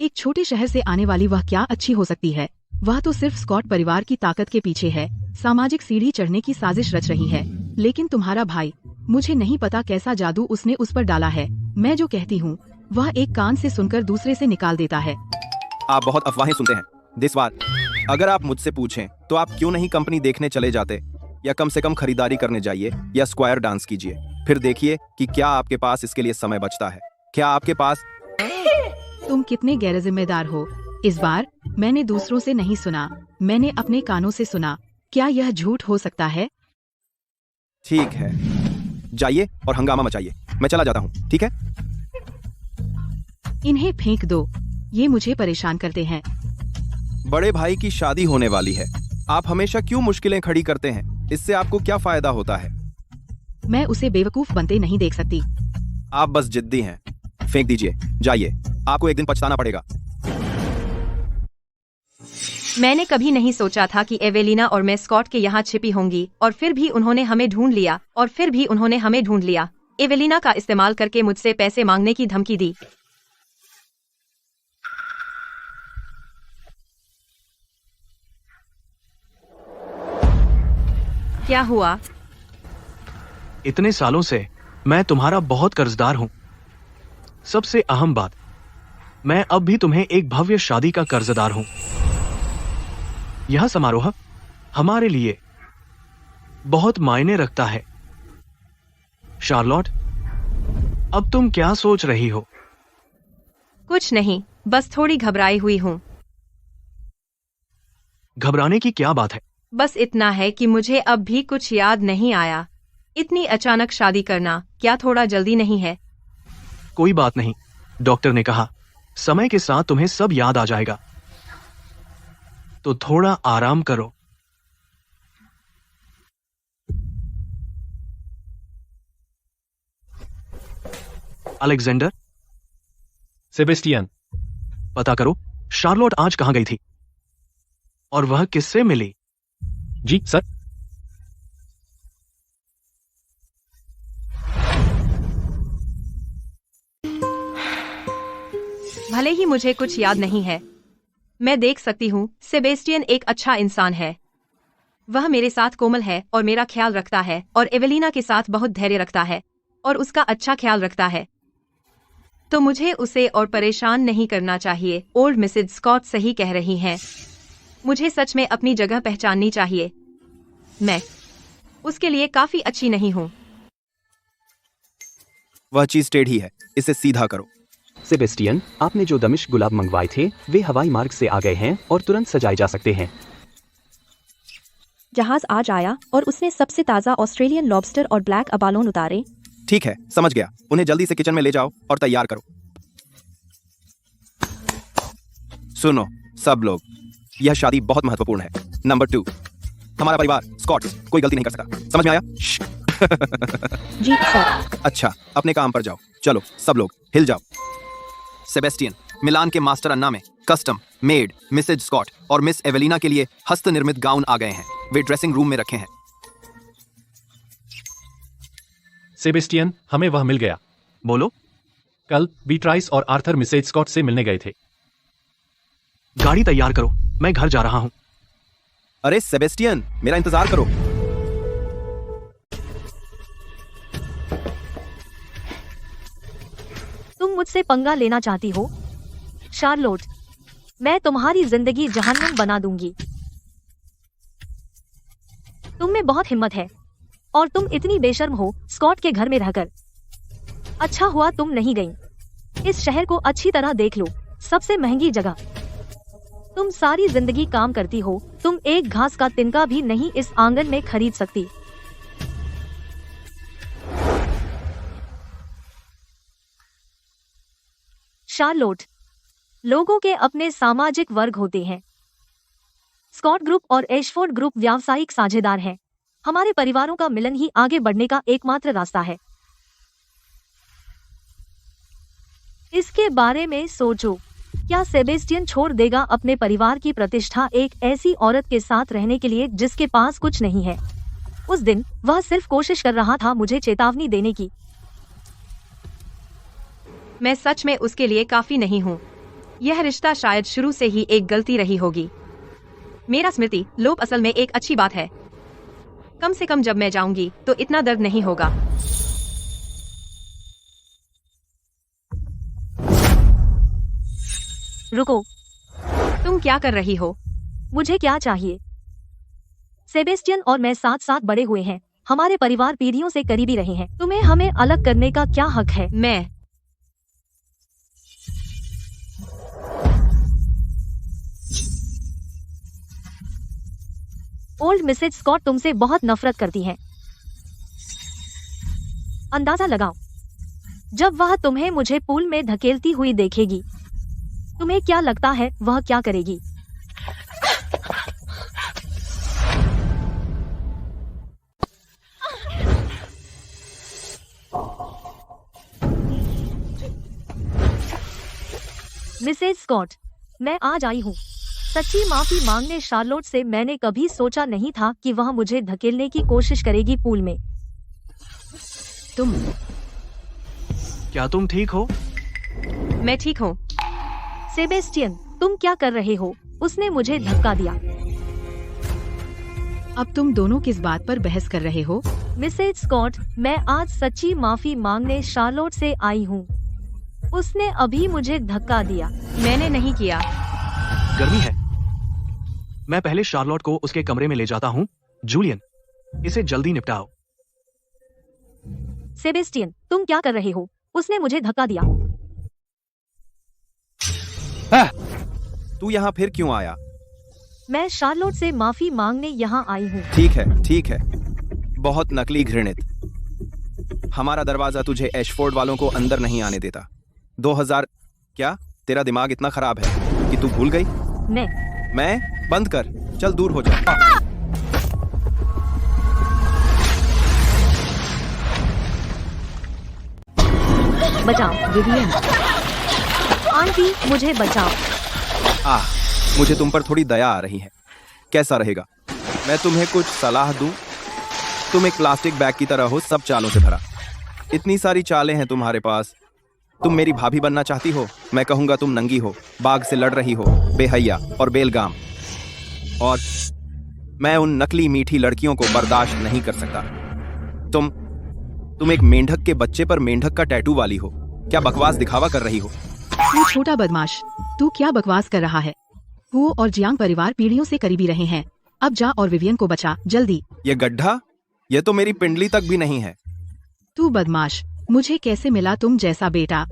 एक छोटे शहर से आने वाली वह क्या अच्छी हो सकती है? वह तो सिर्फ स्कॉट परिवार की ताकत के पीछे है, सामाजिक सीढ़ी चढ़ने की साजिश रच रही है। लेकिन तुम्हारा भाई, मुझे नहीं पता कैसा जादू उसने उस पर डाला है। मैं जो कहती हूँ वह एक कान से सुनकर दूसरे से निकाल देता है। आप बहुत अफवाहें सुनते हैं दिसवार। अगर आप मुझसे पूछें तो आप क्यों नहीं कंपनी देखने चले जाते, या कम से कम खरीदारी करने जाइए, या स्क्वायर डांस कीजिए। फिर देखिए कि क्या आपके पास इसके लिए समय बचता है। क्या आपके पास? तुम कितने गैरजिम्मेदार हो। इस बार मैंने दूसरों से नहीं सुना, मैंने अपने कानों से सुना। क्या यह झूठ हो सकता है? ठीक है, जाइए और हंगामा मचाइए। मैं चला जाता हूँ, ठीक है? इन्हें फेंक दो, ये मुझे परेशान करते हैं। बड़े भाई की शादी होने वाली है, आप हमेशा क्यों मुश्किलें खड़ी करते हैं? इससे आपको क्या फायदा होता है? मैं उसे बेवकूफ बनते नहीं देख सकती। आप बस जिद्दी हैं। फेंक दीजिए, जाइए, आपको एक दिन पछताना पड़ेगा। मैंने कभी नहीं सोचा था कि एवेलिना और मैं स्कॉट के यहाँ छिपी होंगी, और फिर भी उन्होंने हमें ढूंढ लिया। एवेलिना का इस्तेमाल करके मुझसे पैसे मांगने की धमकी दी। क्या हुआ? इतने सालों से मैं तुम्हारा बहुत कर्जदार हूं। सबसे अहम बात, मैं अब भी तुम्हें एक भव्य शादी का कर्जदार हूं। यह समारोह हमारे लिए बहुत मायने रखता है। शार्लोट, अब तुम क्या सोच रही हो? कुछ नहीं, बस थोड़ी घबराई हुई हूँ। घबराने की क्या बात है? बस इतना है कि मुझे अब भी कुछ याद नहीं आया। इतनी अचानक शादी करना क्या थोड़ा जल्दी नहीं है? कोई बात नहीं, डॉक्टर ने कहा समय के साथ तुम्हें सब याद आ जाएगा। तो थोड़ा आराम करो। अलेक्जेंडर, सेबेस्टियन, पता करो शार्लोट आज कहां गई थी और वह किससे मिली? जी सर। भले ही मुझे कुछ याद नहीं है, मैं देख सकती हूँ सेबेस्टियन एक अच्छा इंसान है। वह मेरे साथ कोमल है और मेरा ख्याल रखता है, और एवेलिना के साथ बहुत धैर्य रखता है और उसका अच्छा ख्याल रखता है। तो मुझे उसे और परेशान नहीं करना चाहिए। ओल्ड मिसेज स्कॉट सही कह रही हैं। मुझे सच में अपनी जगह पहचाननी चाहिए। मैं उसके लिए काफी अच्छी नहीं हूँ। वह चीज टेढ़ी है, इसे सीधा करो। सेबेस्टियन, आपने जो दमिश्क गुलाब मंगवाए थे वे हवाई मार्ग से आ गए हैं और तुरंत सजाए जा सकते हैं। जहाज आज आया और उसने सबसे ताज़ा ऑस्ट्रेलियन लॉबस्टर और ब्लैक अबालोन उतारे। ठीक है, समझ गया। उन्हें जल्दी से किचन में ले जाओ और तैयार करो। सुनो सब लोग, यह शादी बहुत महत्वपूर्ण है। नंबर 2, हमारा परिवार स्कॉट कोई गलती नहीं कर सकता। समझ में आया? जी सर। अच्छा, अपने काम पर जाओ। चलो सब लोग हिल जाओ। सेबेस्टियन, मिलान के मास्टर अन्ना में कस्टम मेड मिसेज स्कॉट और मिस एवेलिना के लिए हस्त निर्मित गाउन आ गए हैं। वे ड्रेसिंग रूम में रखे हैं। सेबेस्टियन, हमें वह मिल गया। बोलो। कल बीट्राइस और आर्थर मिसेज स्कॉट से मिलने गए थे। गाड़ी तैयार करो, मैं घर जा रहा हूं। अरे सेबेस्टियन, मेरा इंतजार करो। तुम मुझसे पंगा लेना चाहती हो? शार्लोट, मैं तुम्हारी जिंदगी जहन्नम बना दूंगी। तुम में बहुत हिम्मत है और तुम इतनी बेशर्म हो स्कॉट के घर में रहकर। अच्छा हुआ तुम नहीं गई। इस शहर को अच्छी तरह देख लो, सबसे महंगी जगह। तुम सारी जिंदगी काम करती हो, तुम एक घास का तिनका भी नहीं इस आंगन में खरीद सकती। शार्लोट, लोगों के अपने सामाजिक वर्ग होते हैं। स्कॉट ग्रुप और एशफोर्ड ग्रुप व्यावसायिक साझेदार हैं। हमारे परिवारों का मिलन ही आगे बढ़ने का एकमात्र रास्ता है। इसके बारे में सोचो। क्या सेबेस्टियन छोड़ देगा अपने परिवार की प्रतिष्ठा एक ऐसी औरत के साथ रहने के लिए जिसके पास कुछ नहीं है? उस दिन वह सिर्फ कोशिश कर रहा था मुझे चेतावनी देने की। मैं सच में उसके लिए काफी नहीं हूँ। यह रिश्ता शायद शुरू से ही एक गलती रही होगी। मेरा स्मृति लोप असल में एक अच्छी बात है। कम से कम जब मैं जाऊंगी तो इतना दर्द नहीं होगा। रुको, तुम क्या कर रही हो? मुझे क्या चाहिए? सेबेस्टियन और मैं साथ साथ बड़े हुए हैं। हमारे परिवार पीढ़ियों से करीबी रहे हैं। तुम्हें हमें अलग करने का क्या हक है? मैं ओल्ड मिसेज स्कॉट तुमसे बहुत नफरत करती हैं। अंदाजा लगाओ, जब वह तुम्हें मुझे पूल में धकेलती हुई देखेगी, तुम्हें क्या लगता है वह क्या करेगी? मिसेज स्कॉट, मैं आज आई हूँ सच्ची माफी मांगने। शार्लोट से मैंने कभी सोचा नहीं था कि वह मुझे धकेलने की कोशिश करेगी पूल में। क्या तुम ठीक हो? मैं ठीक हूँ। सेबेस्टियन, तुम क्या कर रहे हो? उसने मुझे धक्का दिया। अब तुम दोनों किस बात पर बहस कर रहे हो? मिसेज स्कॉट, मैं आज सच्ची माफी मांगने शार्लोट से आई हूँ। उसने अभी मुझे धक्का दिया। मैंने नहीं किया। गर्मी है। मैं पहले शार्लोट को उसके कमरे में ले जाता हूँ। जूलियन, इसे जल्दी निपटाओ। सेबेस्टियन, तुम क्या कर रहे हो? उसने मुझे धक्का दिया। तू यहाँ फिर क्यों आया? मैं शार्लोट से माफी मांगने यहाँ आई हूँ। ठीक है। बहुत नकली घृणित। हमारा दरवाजा तुझे एशफोर्ड वालों को अंदर नहीं आने देता। 2000 क्या? तेरा दिमाग इतना खराब है कि तू भूल गई? मैं बंद कर, चल दूर हो जा। बचाओ विवियन। आंटी, मुझे बचाओ। मुझे तुम पर थोड़ी दया आ रही है। कैसा रहेगा मैं तुम्हें कुछ सलाह दूं? तुम एक प्लास्टिक बैग की तरह हो, सब चालों से भरा। इतनी सारी चालें हैं तुम्हारे पास। तुम मेरी भाभी बनना चाहती हो? मैं कहूंगा तुम नंगी हो, बाघ से लड़ रही हो, बेहैया और बेलगाम। और मैं उन नकली मीठी लड़कियों को बर्दाश्त नहीं कर सकता। तुम एक मेंढक के बच्चे पर मेंढक का टैटू वाली हो। क्या बकवास दिखावा कर रही हो? तू छोटा बदमाश, तू क्या बकवास कर रहा है? वो और जियांग परिवार पीढ़ियों से करीबी रहे हैं। अब जा और विवियन को बचा, जल्दी। ये गड्ढा, ये तो मेरी पिंडली तक भी नहीं है। तू बदमाश, मुझे कैसे मिला तुम जैसा बेटा?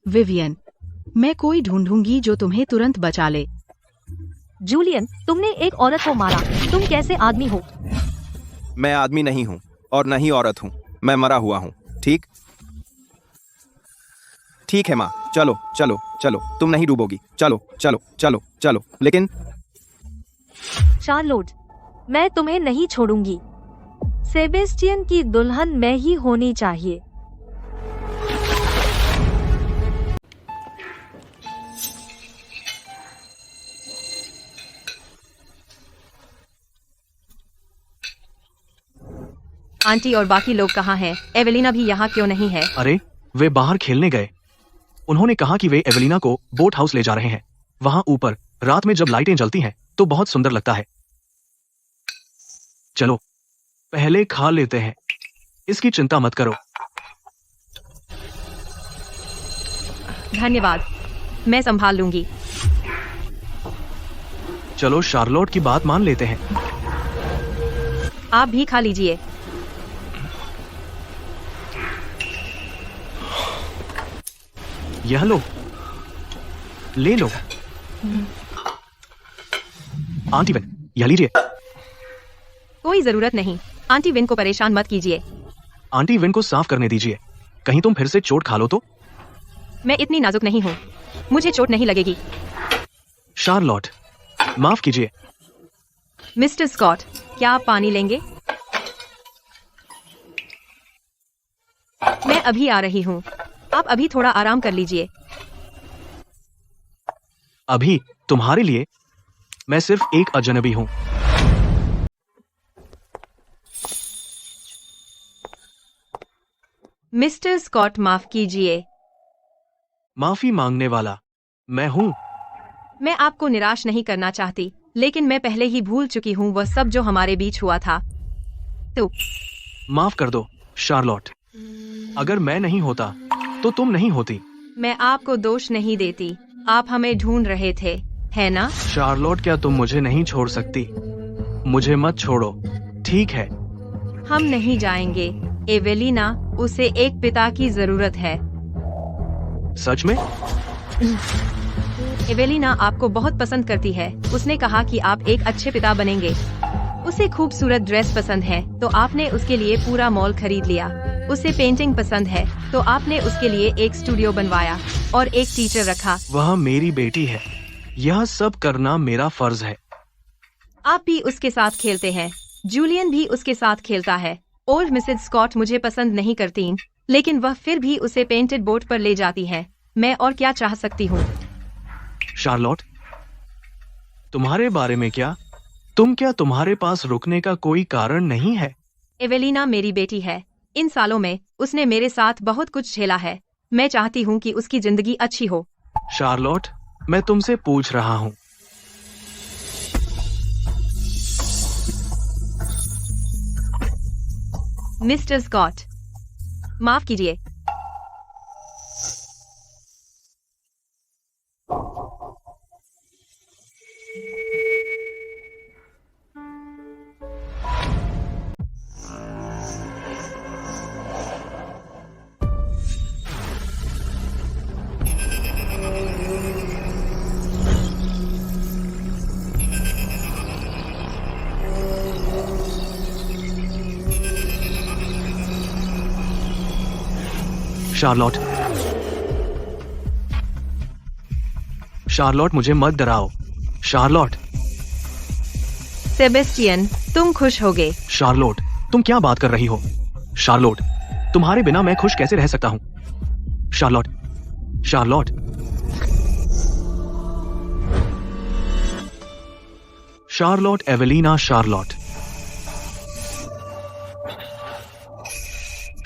विवियन, मैं कोई ढूंढूंगी जो तुम्हें तुरंत बचा ले। जूलियन, तुमने एक औरत को मारा। तुम कैसे आदमी हो? मैं आदमी नहीं हूँ और न ही औरत हूँ। मैं मरा हुआ हूँ। ठीक है माँ, चलो चलो चलो, तुम नहीं डूबोगी। चलो चलो चलो चलो। लेकिन शार्लोट, मैं तुम्हें नहीं छोड़ूंगी। सेबेस्टियन की दुल्हन मैं ही होनी चाहिए। आंटी और बाकी लोग कहाँ हैं? एवेलिना भी यहाँ क्यों नहीं है? अरे, वे बाहर खेलने गए। उन्होंने कहा कि वे एवेलिना को बोट हाउस ले जा रहे हैं। वहाँ ऊपर रात में जब लाइटें जलती हैं तो बहुत सुंदर लगता है। चलो पहले खा लेते हैं। इसकी चिंता मत करो। धन्यवाद, मैं संभाल लूंगी। चलो शार्लोट की बात मान लेते हैं। आप भी खा लीजिए। यह लो, ले लो। आंटी विन, यह लीजिए। कोई जरूरत नहीं। आंटी विन को परेशान मत कीजिए। आंटी विन को साफ करने दीजिए। कहीं तुम फिर से चोट खा लो तो। मैं इतनी नाजुक नहीं हूँ, मुझे चोट नहीं लगेगी। शार्लोट, माफ कीजिए। मिस्टर स्कॉट, क्या आप पानी लेंगे? मैं अभी आ रही हूँ। आप अभी थोड़ा आराम कर लीजिए। अभी तुम्हारे लिए मैं सिर्फ एक अजनबी हूँ। मिस्टर स्कॉट, माफ कीजिए। माफी मांगने वाला मैं हूँ। मैं आपको निराश नहीं करना चाहती, लेकिन मैं पहले ही भूल चुकी हूँ वह सब जो हमारे बीच हुआ था। तो माफ कर दो शार्लोट। अगर मैं नहीं होता तो तुम नहीं होती। मैं आपको दोष नहीं देती। आप हमें ढूंढ रहे थे, है ना? शार्लोट, क्या तुम मुझे नहीं छोड़ सकती? मुझे मत छोड़ो, ठीक है? हम नहीं जाएंगे। एवेलिना, उसे एक पिता की जरूरत है। सच में? एवेलिना आपको बहुत पसंद करती है। उसने कहा कि आप एक अच्छे पिता बनेंगे। उसे खूबसूरत ड्रेस पसंद है तो आपने उसके लिए पूरा मॉल खरीद लिया। उसे पेंटिंग पसंद है तो आपने उसके लिए एक स्टूडियो बनवाया और एक टीचर रखा। वह मेरी बेटी है, यह सब करना मेरा फर्ज है। आप भी उसके साथ खेलते हैं, जूलियन भी उसके साथ खेलता है और मिसेस स्कॉट मुझे पसंद नहीं करती, लेकिन वह फिर भी उसे पेंटेड बोट पर ले जाती है। मैं और क्या चाह सकती हूँ? शार्लोट, तुम्हारे बारे में क्या? क्या तुम्हारे पास रुकने का कोई कारण नहीं है? एवेलिना मेरी बेटी है। इन सालों में उसने मेरे साथ बहुत कुछ झेला है। मैं चाहती हूँ कि उसकी जिंदगी अच्छी हो। शार्लोट, मैं तुमसे पूछ रहा हूँ। मिस्टर स्कॉट, माफ कीजिए। शार्लोट, शार्लोट, मुझे मत डराओ। शार्लोट, सेबेस्टियन, तुम खुश हो गए। शार्लोट, तुम क्या बात कर रही हो? शार्लोट, तुम्हारे बिना मैं खुश कैसे रह सकता हूं? Charlotte, Charlotte, Charlotte, Evelina, Charlotte,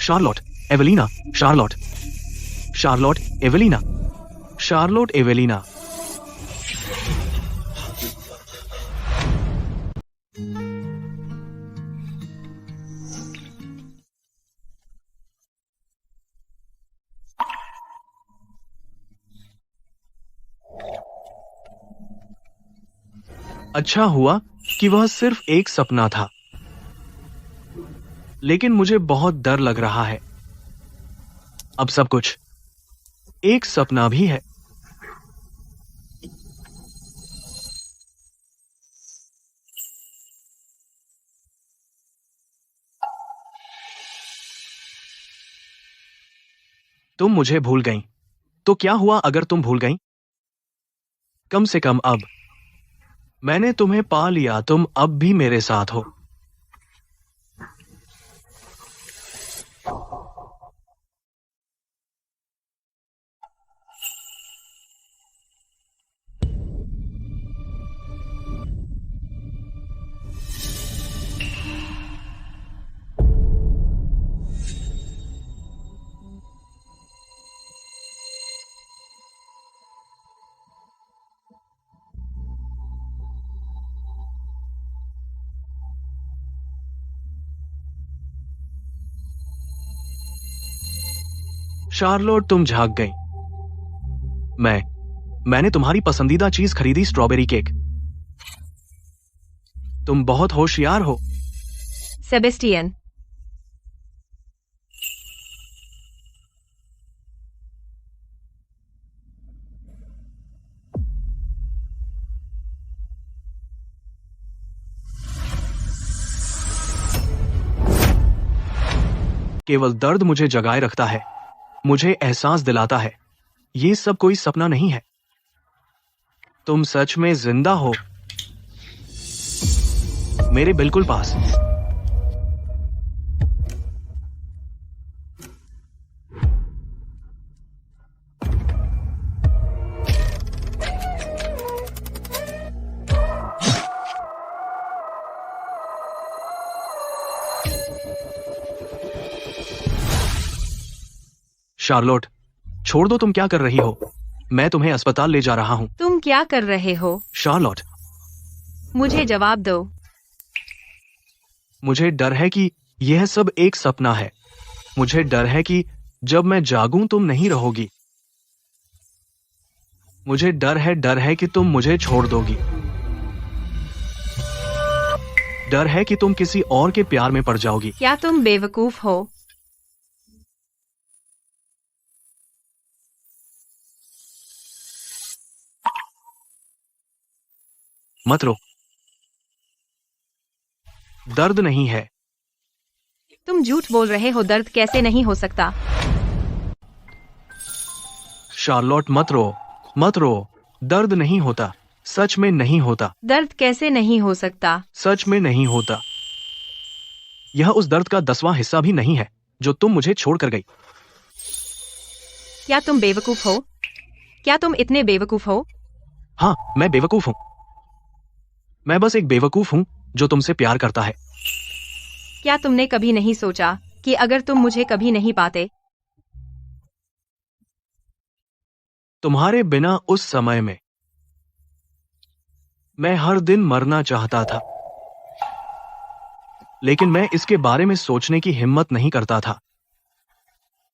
Charlotte, Evelina, Charlotte, Charlotte, Evelina, Charlotte, Evelina. अच्छा हुआ कि वह सिर्फ एक सपना था, लेकिन मुझे बहुत डर लग रहा है। अब सब कुछ एक सपना भी है। तुम मुझे भूल गईं, तो क्या हुआ अगर तुम भूल गईं? कम से कम अब मैंने तुम्हें पा लिया, तुम अब भी मेरे साथ हो। शार्लोट, तुम झाग गई। मैंने तुम्हारी पसंदीदा चीज खरीदी, स्ट्रॉबेरी केक। तुम बहुत होशियार हो। सेबेस्टियन, केवल दर्द मुझे जगाए रखता है, मुझे एहसास दिलाता है ये सब कोई सपना नहीं है। तुम सच में जिंदा हो, मेरे बिल्कुल पास। शार्लोट, छोड़ दो, तुम क्या कर रही हो? मैं तुम्हें अस्पताल ले जा रहा हूं। तुम क्या कर रहे हो? शार्लोट, मुझे जवाब दो। मुझे डर है कि यह सब एक सपना है। मुझे डर है कि जब मैं जागूं तुम नहीं रहोगी। मुझे डर है कि तुम मुझे छोड़ दोगी। डर है कि तुम किसी और के प्यार में पड़ जाओगी। क्या तुम बेवकूफ हो? मत रो, दर्द नहीं है। तुम झूठ बोल रहे हो, दर्द कैसे नहीं हो सकता? शार्लोट, मत रो, मत रो, दर्द नहीं होता, सच में नहीं होता। दर्द कैसे नहीं हो सकता? सच में नहीं होता। यह उस दर्द का 10वां हिस्सा भी नहीं है जो तुम मुझे छोड़कर गई। क्या तुम बेवकूफ हो? क्या तुम इतने बेवकूफ हो? हाँ, मैं बेवकूफ हूं। मैं बस एक बेवकूफ हूं जो तुमसे प्यार करता है। क्या तुमने कभी नहीं सोचा कि अगर तुम मुझे कभी नहीं पाते? तुम्हारे बिना उस समय में मैं हर दिन मरना चाहता था, लेकिन मैं इसके बारे में सोचने की हिम्मत नहीं करता था।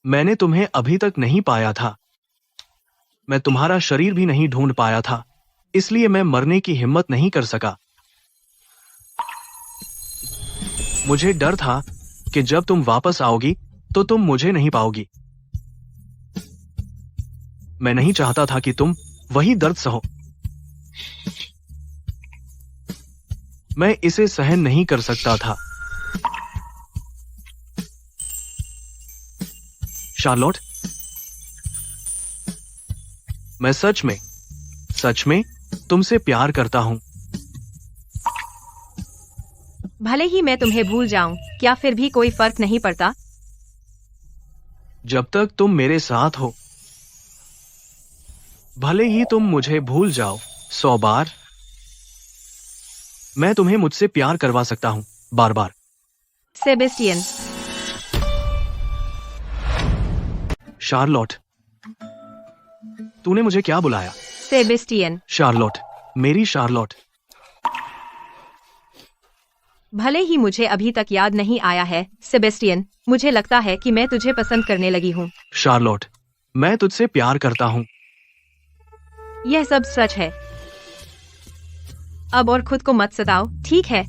मैंने तुम्हें अभी तक नहीं पाया था। मैं तुम्हारा शरीर भी नहीं ढूंढ पाया था, इसलिए मैं मरने की हिम्मत नहीं कर सका। मुझे डर था कि जब तुम वापस आओगी तो तुम मुझे नहीं पाओगी। मैं नहीं चाहता था कि तुम वही दर्द सहो। मैं इसे सहन नहीं कर सकता था। शार्लोट, मैं सच में तुमसे प्यार करता हूं। भले ही मैं तुम्हें भूल जाऊं, क्या फिर भी कोई फर्क नहीं पड़ता? जब तक तुम मेरे साथ हो। भले ही तुम मुझे भूल जाओ 100 बार, मैं तुम्हें मुझसे प्यार करवा सकता हूं, बार बार। सेबेस्टियन। शार्लोट, तूने मुझे क्या बुलाया? सेबेस्टियन। शार्लोट, मेरी शार्लोट। भले ही मुझे अभी तक याद नहीं आया है, सेबेस्टियन, मुझे लगता है कि मैं तुझे पसंद करने लगी हूँ। शार्लोट, मैं तुझसे प्यार करता हूँ। यह सब सच है। अब और खुद को मत सताओ, ठीक है?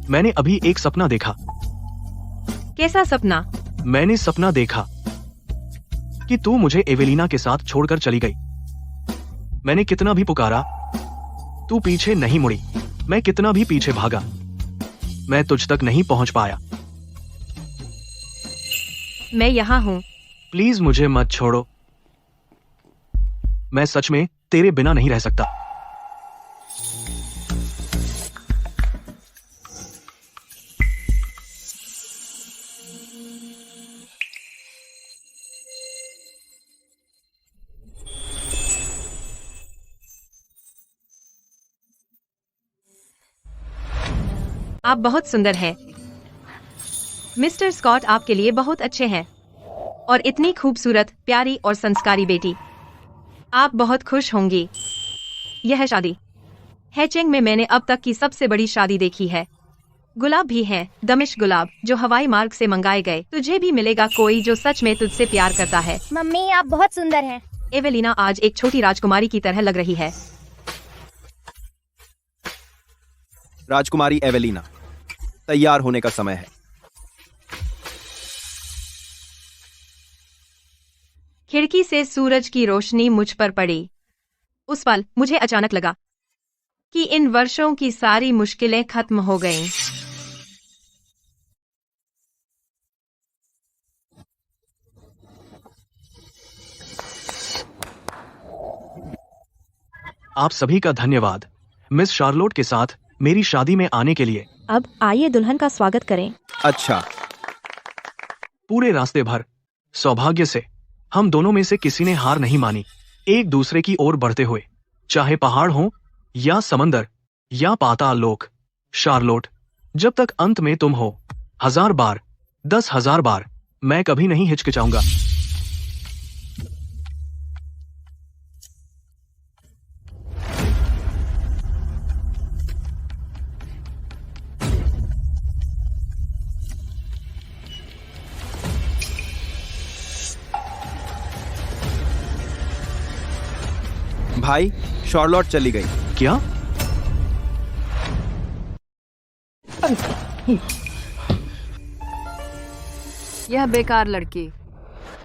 मैंने अभी एक सपना देखा। कैसा सपना? मैंने सपना देखा कि तू मुझे एवेलिना के साथ छोड़कर चली गई। मैंने कितना भी पुकारा, तू पीछे नहीं मुड़ी। मैं कितना भी पीछे भागा, मैं तुझ तक नहीं पहुंच पाया। मैं यहाँ हूँ। प्लीज मुझे मत छोड़ो। मैं सच में तेरे बिना नहीं रह सकता। आप बहुत सुंदर हैं। मिस्टर स्कॉट आपके लिए बहुत अच्छे हैं। और इतनी खूबसूरत, प्यारी और संस्कारी बेटी। आप बहुत खुश होंगी। यह शादी हैचेंग में मैंने अब तक की सबसे बड़ी शादी देखी है। गुलाब भी हैं, दमिश्क गुलाब, जो हवाई मार्ग से मंगाए गए। तुझे भी मिलेगा कोई जो सच में तुझसे प्यार करता है। मम्मी, आप बहुत सुंदर हैं। एवेलिना आज एक छोटी राजकुमारी की तरह लग रही है। राजकुमारी एवेलिना, तैयार होने का समय है। खिड़की से सूरज की रोशनी मुझ पर पड़ी। उस पल मुझे अचानक लगा कि इन वर्षों की सारी मुश्किलें खत्म हो गईं। आप सभी का धन्यवाद मिस शार्लोट के साथ मेरी शादी में आने के लिए। अब आइए दुल्हन का स्वागत करें। अच्छा। पूरे रास्ते भर सौभाग्य से हम दोनों में से किसी ने हार नहीं मानी, एक दूसरे की ओर बढ़ते हुए, चाहे पहाड़ हो या समंदर या पाताल लोक। शार्लोट, जब तक अंत में तुम हो, 1000 बार, 10,000 बार, मैं कभी नहीं हिचकिचाऊंगा। भाई, शार्लोट चली गई। क्या? यह बेकार लड़की,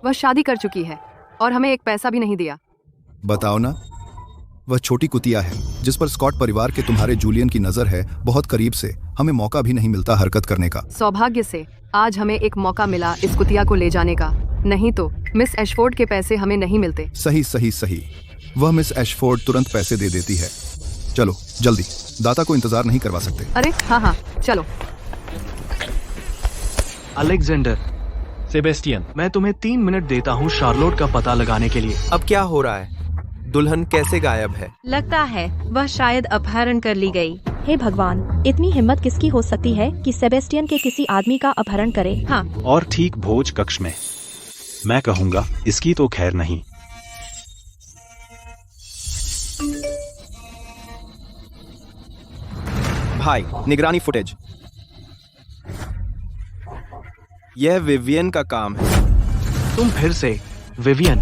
वह शादी कर चुकी है और हमें एक पैसा भी नहीं दिया। बताओ ना, वह छोटी कुतिया है जिस पर स्कॉट परिवार के तुम्हारे जूलियन की नजर है, बहुत करीब से। हमें मौका भी नहीं मिलता हरकत करने का। सौभाग्य से आज हमें एक मौका मिला इस कुतिया को ले जाने का, नहीं तो मिस एशफोर्ड के पैसे हमें नहीं मिलते। सही सही सही, वह मिस एशफोर्ड तुरंत पैसे दे देती है। चलो जल्दी, दाता को इंतजार नहीं करवा सकते। अरे हाँ, चलो। अलेक्जेंडर, सेबेस्टियन, मैं तुम्हें 3 मिनट देता हूँ शार्लोट का पता लगाने के लिए। अब क्या हो रहा है? दुल्हन कैसे गायब है? लगता है वह शायद अपहरण कर ली गई। हे भगवान, इतनी हिम्मत किसकी हो सकती है कि सेबेस्टियन के किसी आदमी का अपहरण करे? हाँ। और ठीक भोज कक्ष में। मैं कहूंगा इसकी तो खैर नहीं। भाई, निगरानी फुटेज। यह विवियन का काम है। तुम फिर से विवियन।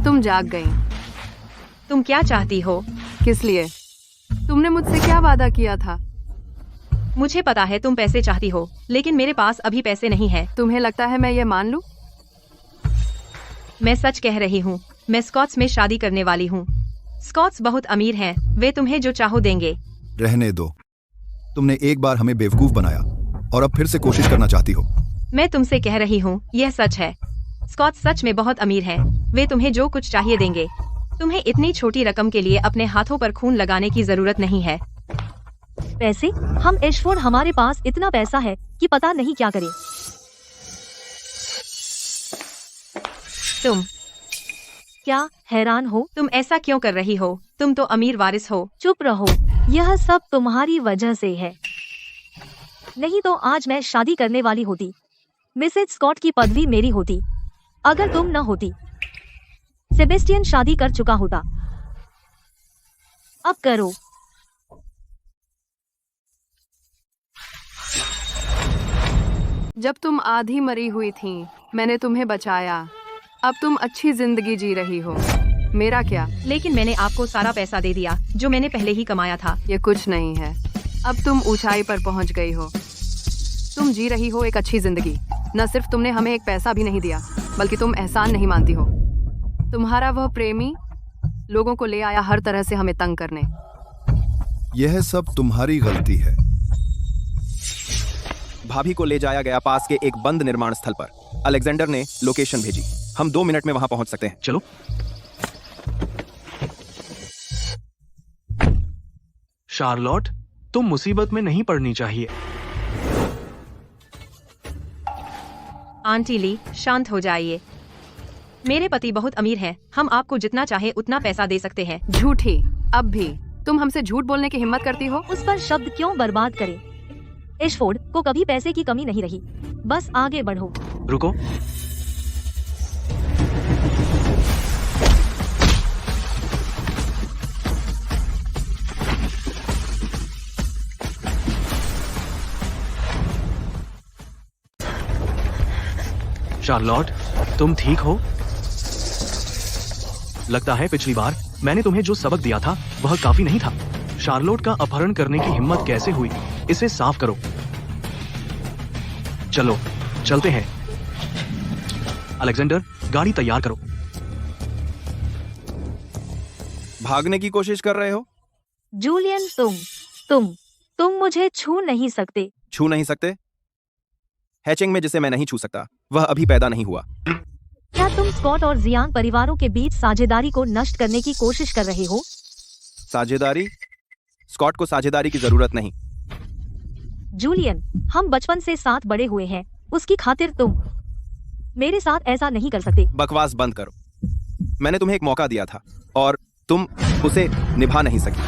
तुम जाग गई। तुम क्या चाहती हो? किस लिए? तुमने मुझसे क्या वादा किया था? मुझे पता है तुम पैसे चाहती हो, लेकिन मेरे पास अभी पैसे नहीं है। तुम्हें लगता है मैं ये मान लूं? मैं सच कह रही हूँ। मैं स्कॉट्स में शादी करने वाली हूँ। स्कॉट्स बहुत अमीर हैं, वे तुम्हें जो चाहो देंगे। रहने दो। तुमने एक बार हमें बेवकूफ बनाया और अब फिर से कोशिश करना चाहती हो। मैं तुमसे कह रही हूँ, यह सच है। स्कॉट्स सच में बहुत अमीर हैं। वे तुम्हें जो कुछ चाहिए देंगे। तुम्हें इतनी छोटी रकम के लिए अपने हाथों पर खून लगाने की जरूरत नहीं है। पैसे? हम एशफोर्ड, हमारे पास इतना पैसा है कि पता नहीं क्या करें। तुम क्या हैरान हो? तुम ऐसा क्यों कर रही हो? तुम तो अमीर वारिस हो। चुप रहो, यह सब तुम्हारी वजह से है। नहीं तो आज मैं शादी करने वाली होती। मिसेज स्कॉट की पदवी मेरी होती अगर तुम न होती। सेबेस्टियन शादी कर चुका होता। अब करो। जब तुम आधी मरी हुई थी, मैंने तुम्हें बचाया। अब तुम अच्छी जिंदगी जी रही हो। मेरा क्या? लेकिन मैंने आपको सारा पैसा दे दिया जो मैंने पहले ही कमाया था। ये कुछ नहीं है। अब तुम ऊंचाई पर पहुंच गई हो। तुम जी रही हो एक अच्छी जिंदगी। न सिर्फ तुमने हमें एक पैसा भी नहीं दिया, बल्कि तुम एहसान नहीं मानती हो। तुम्हारा वह प्रेमी लोगों को ले आया हर तरह से हमें तंग करने। यह सब तुम्हारी गलती है। भाभी को ले जाया गया पास के एक बंद निर्माण स्थल पर। अलेक्जेंडर ने लोकेशन भेजी। हम 2 मिनट में वहां पहुंच सकते हैं। चलो। शार्लोट, तुम मुसीबत में नहीं पड़नी चाहिए। आंटी ली, शांत हो जाइए। मेरे पति बहुत अमीर हैं। हम आपको जितना चाहे उतना पैसा दे सकते हैं। झूठी। अब भी तुम हमसे झूठ बोलने की हिम्मत करती हो? उस पर शब्द क्यों बर्बाद करें? एशफोर्ड को कभी पैसे की कमी नहीं रही। बस आगे बढ़ो। रुको। शार्लोट, तुम ठीक हो? लगता है पिछली बार मैंने तुम्हें जो सबक दिया था वह काफी नहीं था। शार्लोट का अपहरण करने की हिम्मत कैसे हुई? इसे साफ करो। चलो, चलते हैं। अलेक्जेंडर, गाड़ी तैयार करो। भागने की कोशिश कर रहे हो? जूलियन, तुम मुझे छू नहीं सकते। छू नहीं सकते? हैचिंग में जिसे मैं नहीं छू सकता, वह अभी पैदा नहीं हुआ। क्या तुम स्कॉट और जियान परिवारों के बीच साझेदारी को नष्ट करने की कोशिश कर रहे हो? साझेदारी? स्कॉट को साझेदारी की जरूरत नहीं। जूलियन, हम बचपन से साथ बड़े हुए हैं। उसकी खातिर तुम मेरे साथ ऐसा नहीं कर सकते। बकवास बंद करो। मैंने तुम्हें एक मौका दिया था और तुम उसे निभा नहीं सकी।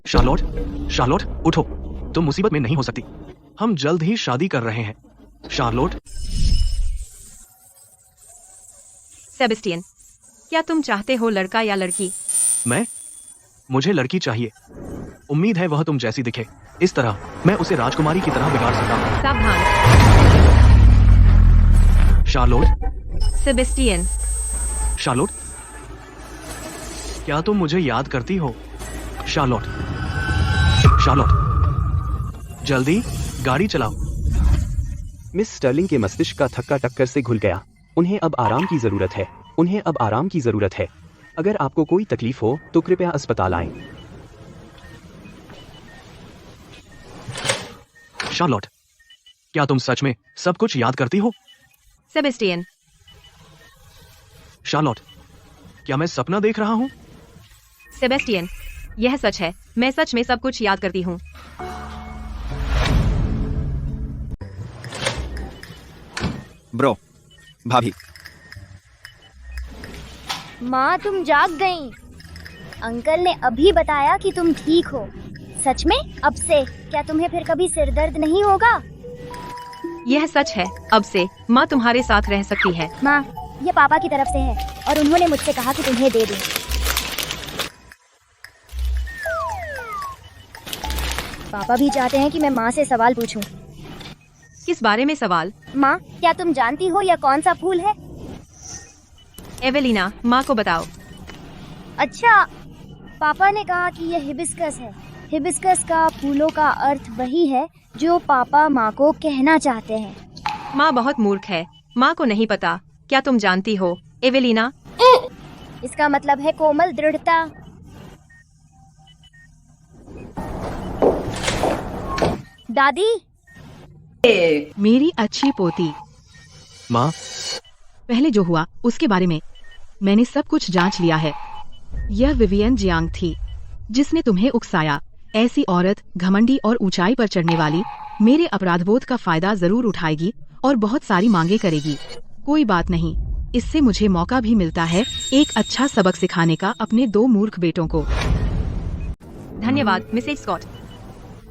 शार्लोट, उठो। तुम मुसीबत में नहीं हो सकती। हम जल्द ही शादी कर रहे हैं। शार्लोट। सेबेस्टियन, क्या तुम चाहते हो लड़का या लड़की? मुझे लड़की चाहिए। उम्मीद है वह तुम जैसी दिखे। इस तरह मैं उसे राजकुमारी की तरह बिगाड़ सकता हूँ। सावधान। शार्लोट। सेबेस्टियन। शार्लोट, क्या तुम मुझे याद करती हो? शार्लोट, जल्दी गाड़ी चलाओ। मिस स्टर्लिंग के मस्तिष्क का थक्का टक्कर से घुल गया। उन्हें अब आराम की जरूरत है। अगर आपको कोई तकलीफ हो तो कृपया अस्पताल आएं। शार्लोट, क्या तुम सच में सब कुछ याद करती हो? सेबेस्टियन। शार्लोट, क्या मैं सपना देख रहा हूँ? सेबेस्टियन, यह सच है। मैं सच में सब कुछ याद करती हूँ। ब्रो, भाभी। माँ, तुम जाग गईं। अंकल ने अभी बताया कि तुम ठीक हो। सच में? अब से क्या तुम्हें फिर कभी सिर दर्द नहीं होगा? यह सच है। अब से माँ तुम्हारे साथ रह सकती है। माँ, ये पापा की तरफ से है और उन्होंने मुझसे कहा कि तुम्हें दे दूं। पापा भी चाहते हैं कि मैं माँ से सवाल पूछूं। किस बारे में सवाल? माँ, क्या तुम जानती हो यह कौन सा फूल है? एवेलिना, माँ को बताओ। अच्छा, पापा ने कहा कि यह हिबिस्कस है। हिबिस्कस का फूलों का अर्थ वही है जो पापा माँ को कहना चाहते हैं। माँ बहुत मूर्ख है, माँ को नहीं पता। क्या तुम जानती हो एवेलिना? इसका मतलब है कोमल दृढ़ता। दादी, मेरी अच्छी पोती। माँ, पहले जो हुआ उसके बारे में मैंने सब कुछ जांच लिया है। यह विवियन जियांग थी जिसने तुम्हें उकसाया। ऐसी औरत घमंडी और ऊंचाई पर चढ़ने वाली मेरे अपराधबोध का फायदा जरूर उठाएगी और बहुत सारी मांगे करेगी। कोई बात नहीं, इससे मुझे मौका भी मिलता है एक अच्छा सबक सिखाने का अपने 2 मूर्ख बेटों को। धन्यवाद मिसेज स्कॉट।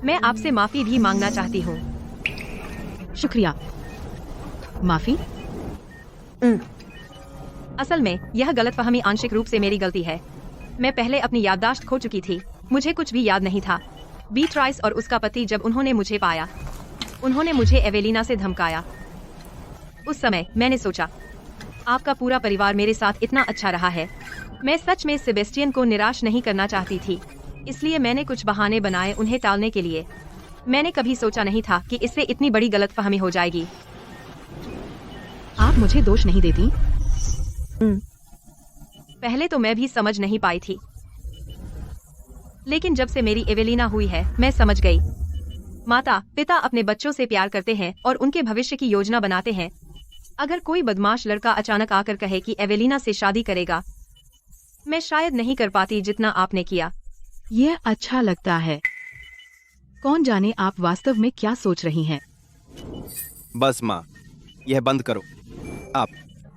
मैं आपसे माफी भी मांगना चाहती हूँ। शुक्रिया। माफी? असल में यह गलतफहमी आंशिक रूप से मेरी गलती है। मैं पहले अपनी याददाश्त खो चुकी थी, मुझे कुछ भी याद नहीं था। बीट्राइस और उसका पति जब उन्होंने मुझे पाया, उन्होंने मुझे एवेलिना से धमकाया। उस समय मैंने सोचा, आपका पूरा परिवार मेरे साथ इतना अच्छा रहा है, मैं सच में सेबेस्टियन को निराश नहीं करना चाहती थी, इसलिए मैंने कुछ बहाने बनाए उन्हें टालने के लिए। मैंने कभी सोचा नहीं था कि इससे इतनी बड़ी गलतफहमी हो जाएगी। आप मुझे दोष नहीं देती? पहले तो मैं भी समझ नहीं पाई थी, लेकिन जब से मेरी एवेलिना हुई है मैं समझ गई। माता पिता अपने बच्चों से प्यार करते हैं और उनके भविष्य की योजना बनाते हैं। अगर कोई बदमाश लड़का अचानक आकर कहे कि एवेलिना से शादी करेगा, मैं शायद नहीं कर पाती जितना आपने किया। यह अच्छा लगता है। कौन जाने आप वास्तव में क्या सोच रही हैं? बस माँ, यह बंद करो। आप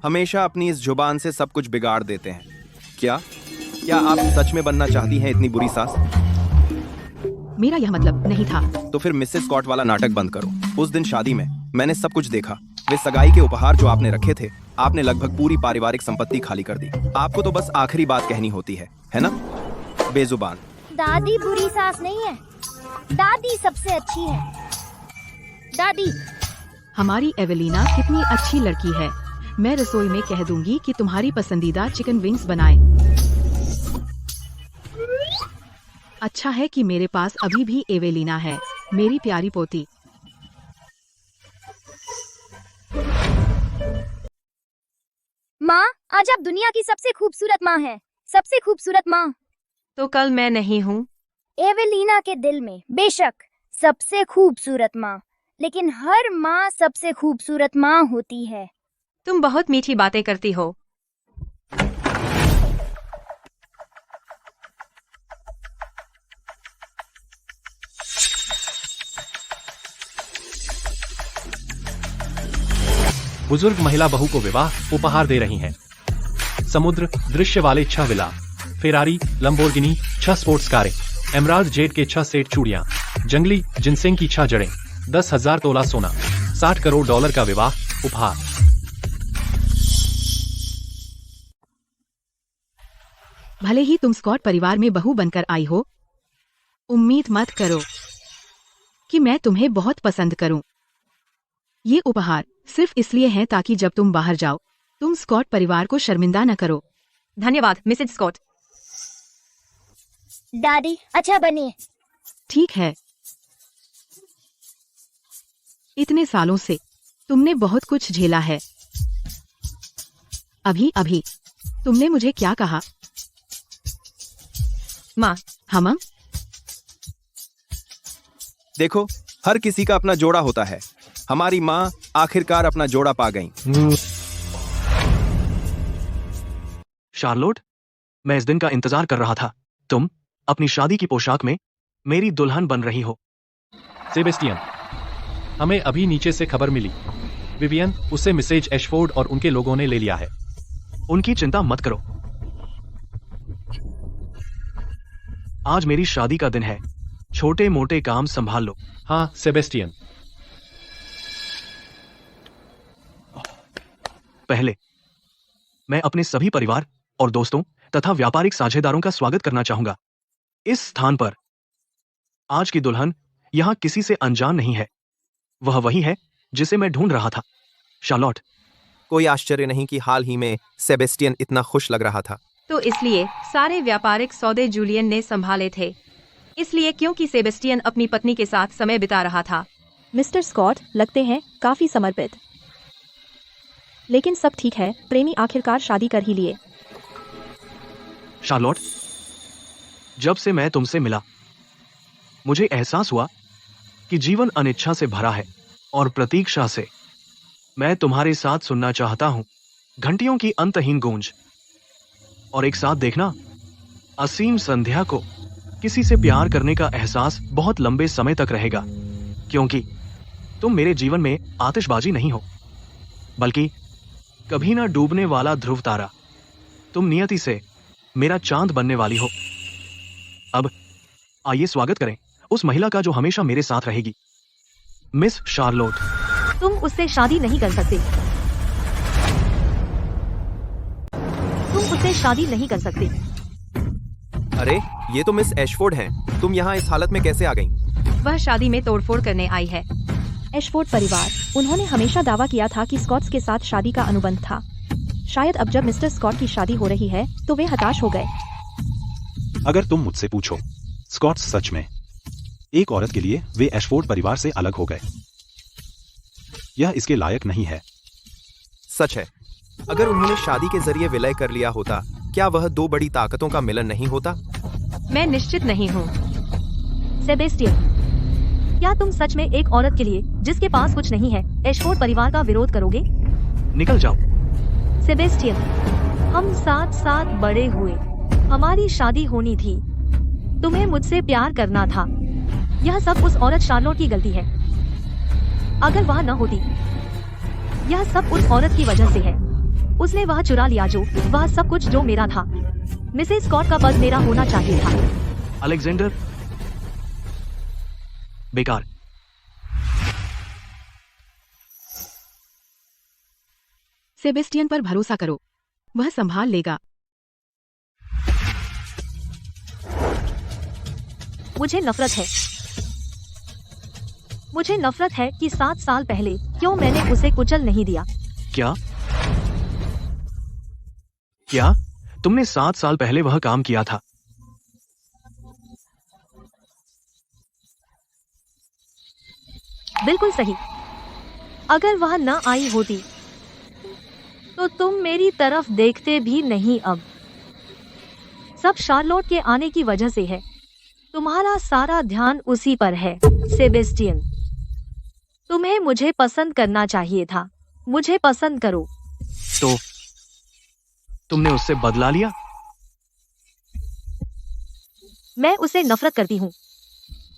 हमेशा अपनी इस जुबान से सब कुछ बिगाड़ देते हैं। क्या आप सच में बनना चाहती हैं इतनी बुरी सास? मेरा यह मतलब नहीं था। तो फिर मिसेस स्कॉट वाला नाटक बंद करो। उस दिन शादी में मैंने सब कुछ देखा। वे सगाई के उपहार जो आपने रखे थे, आपने लगभग पूरी पारिवारिक संपत्ति खाली कर दी। आपको तो बस आखिरी बात कहनी होती है ना? बेजुबान। दादी बुरी सास नहीं है, दादी सबसे अच्छी है। दादी, हमारी एवेलिना कितनी अच्छी लड़की है। मैं रसोई में कह दूंगी कि तुम्हारी पसंदीदा चिकन विंग्स बनाए। अच्छा है कि मेरे पास अभी भी एवेलिना है, मेरी प्यारी पोती। माँ, आज आप दुनिया की सबसे खूबसूरत माँ हैं, सबसे खूबसूरत माँ। तो कल मैं नहीं हूँ? एवेलिना के दिल में बेशक सबसे खूबसूरत माँ, लेकिन हर माँ सबसे खूबसूरत माँ होती है। तुम बहुत मीठी बातें करती हो। बुजुर्ग महिला बहू को विवाह उपहार दे रही हैं। समुद्र दृश्य वाले 6 विला, फेरारी, लंबोर्गिनी 6 स्पोर्ट्स कारें, एमराल्ड जेड के 6 सेट चूड़ियां, जंगली जिनसेंग की 6 जड़ें, 10,000 तोला सोना, 60 करोड़ डॉलर का विवाह उपहार। भले ही तुम स्कॉट परिवार में बहू बनकर आई हो, उम्मीद मत करो कि मैं तुम्हें बहुत पसंद करूं। ये उपहार सिर्फ इसलिए हैं ताकि जब तुम बाहर जाओ, तुम स्कॉट परिवार को शर्मिंदा न करो। धन्यवाद मिसेज स्कॉट। दादी, अच्छा बनिए। ठीक है। इतने सालों से तुमने बहुत कुछ झेला है। अभी तुमने मुझे क्या कहा? माँ। हम देखो, हर किसी का अपना जोड़ा होता है। हमारी माँ आखिरकार अपना जोड़ा पा गईं। शार्लोट, मैं इस दिन का इंतजार कर रहा था। तुम अपनी शादी की पोशाक में मेरी दुल्हन बन रही हो। सेबेस्टियन, हमें अभी नीचे से खबर मिली। विवियन, उसे मिसेज एशफोर्ड और उनके लोगों ने ले लिया है। उनकी चिंता मत करो। आज मेरी शादी का दिन है। छोटे मोटे काम संभाल लो। हाँ सेबेस्टियन। पहले मैं अपने सभी परिवार और दोस्तों तथा व्यापारिक साझेदारों का स्वागत करना चाहूंगा। इस स्थान पर आज की दुल्हन यहाँ किसी से अनजान नहीं है। वह वही है जिसे मैं ढूंढ रहा था। शार्लोट। कोई आश्चर्य नहीं कि हाल ही में सेबेस्टियन इतना खुश लग रहा था। तो इसलिए सारे व्यापारिक सौदे जूलियन ने संभाले थे, इसलिए क्योंकि सेबेस्टियन अपनी पत्नी के साथ समय बिता रहा था। मिस्टर स्कॉट लगते हैं काफी समर्पित, लेकिन सब ठीक है। प्रेमी आखिरकार शादी कर ही लिए। शार्लोट, जब से मैं तुमसे मिला मुझे एहसास हुआ कि जीवन अनिच्छा से भरा है और प्रतीक्षा से। मैं तुम्हारे साथ सुनना चाहता हूं घंटियों की अंतहीन गूंज, और एक साथ देखना असीम संध्या को। किसी से प्यार करने का एहसास बहुत लंबे समय तक रहेगा, क्योंकि तुम मेरे जीवन में आतिशबाजी नहीं हो, बल्कि कभी ना डूबने वाला ध्रुव तारा। तुम नियति से मेरा चांद बनने वाली हो। अब आइए स्वागत करें उस महिला का जो हमेशा मेरे साथ रहेगी, मिस शार्लोट। तुम उससे शादी नहीं कर सकते। तुम उससे शादी नहीं कर सकते। अरे ये तो मिस एशफोर्ड हैं। तुम यहाँ इस हालत में कैसे आ गईं? वह शादी में तोड़फोड़ करने आई है। एशफोर्ड परिवार, उन्होंने हमेशा दावा किया था कि स्कॉट्स के साथ शादी का अनुबंध था। शायद अब जब मिस्टर स्कॉट की शादी हो रही है तो वे हताश हो गए। अगर तुम मुझसे पूछो, स्कॉट्स सच में एक औरत के लिए वे एशफोर्ड परिवार से अलग हो गए। यह इसके लायक नहीं है। सच है। अगर उन्होंने शादी के जरिए विलय कर लिया होता, क्या वह दो बड़ी ताकतों का मिलन नहीं होता? मैं निश्चित नहीं हूँ। सेबेस्टियन, क्या तुम सच में एक औरत के लिए जिसके पास कुछ नहीं है एशफोर्ड परिवार का विरोध करोगे? निकल जाओ। सेबेस्टियन, हम साथ साथ बड़े हुए, हमारी शादी होनी थी, तुम्हें मुझसे प्यार करना था। यह सब उस औरत शार्लोट की गलती है। अगर वह न होती, यह सब उस औरत की वजह से है। उसने वह चुरा लिया जो वह सब कुछ जो मेरा था। मिसेस स्कॉट का पद मेरा होना चाहिए था। अलेक्जेंडर, बेकार। सेबेस्टियन पर भरोसा करो, वह संभाल लेगा। मुझे नफरत है। मुझे नफरत है कि 7 साल पहले क्यों मैंने उसे कुचल नहीं दिया। क्या तुमने 7 साल पहले वह काम किया था? बिल्कुल सही। अगर वह न आई होती तो तुम मेरी तरफ देखते भी नहीं। अब सब शार्लोट के आने की वजह से है। तुम्हारा सारा ध्यान उसी पर है। सेबेस्टियन, तुम्हें मुझे पसंद करना चाहिए था। मुझे पसंद करो। तो तुमने उससे बदला लिया? मैं उसे नफरत करती हूँ।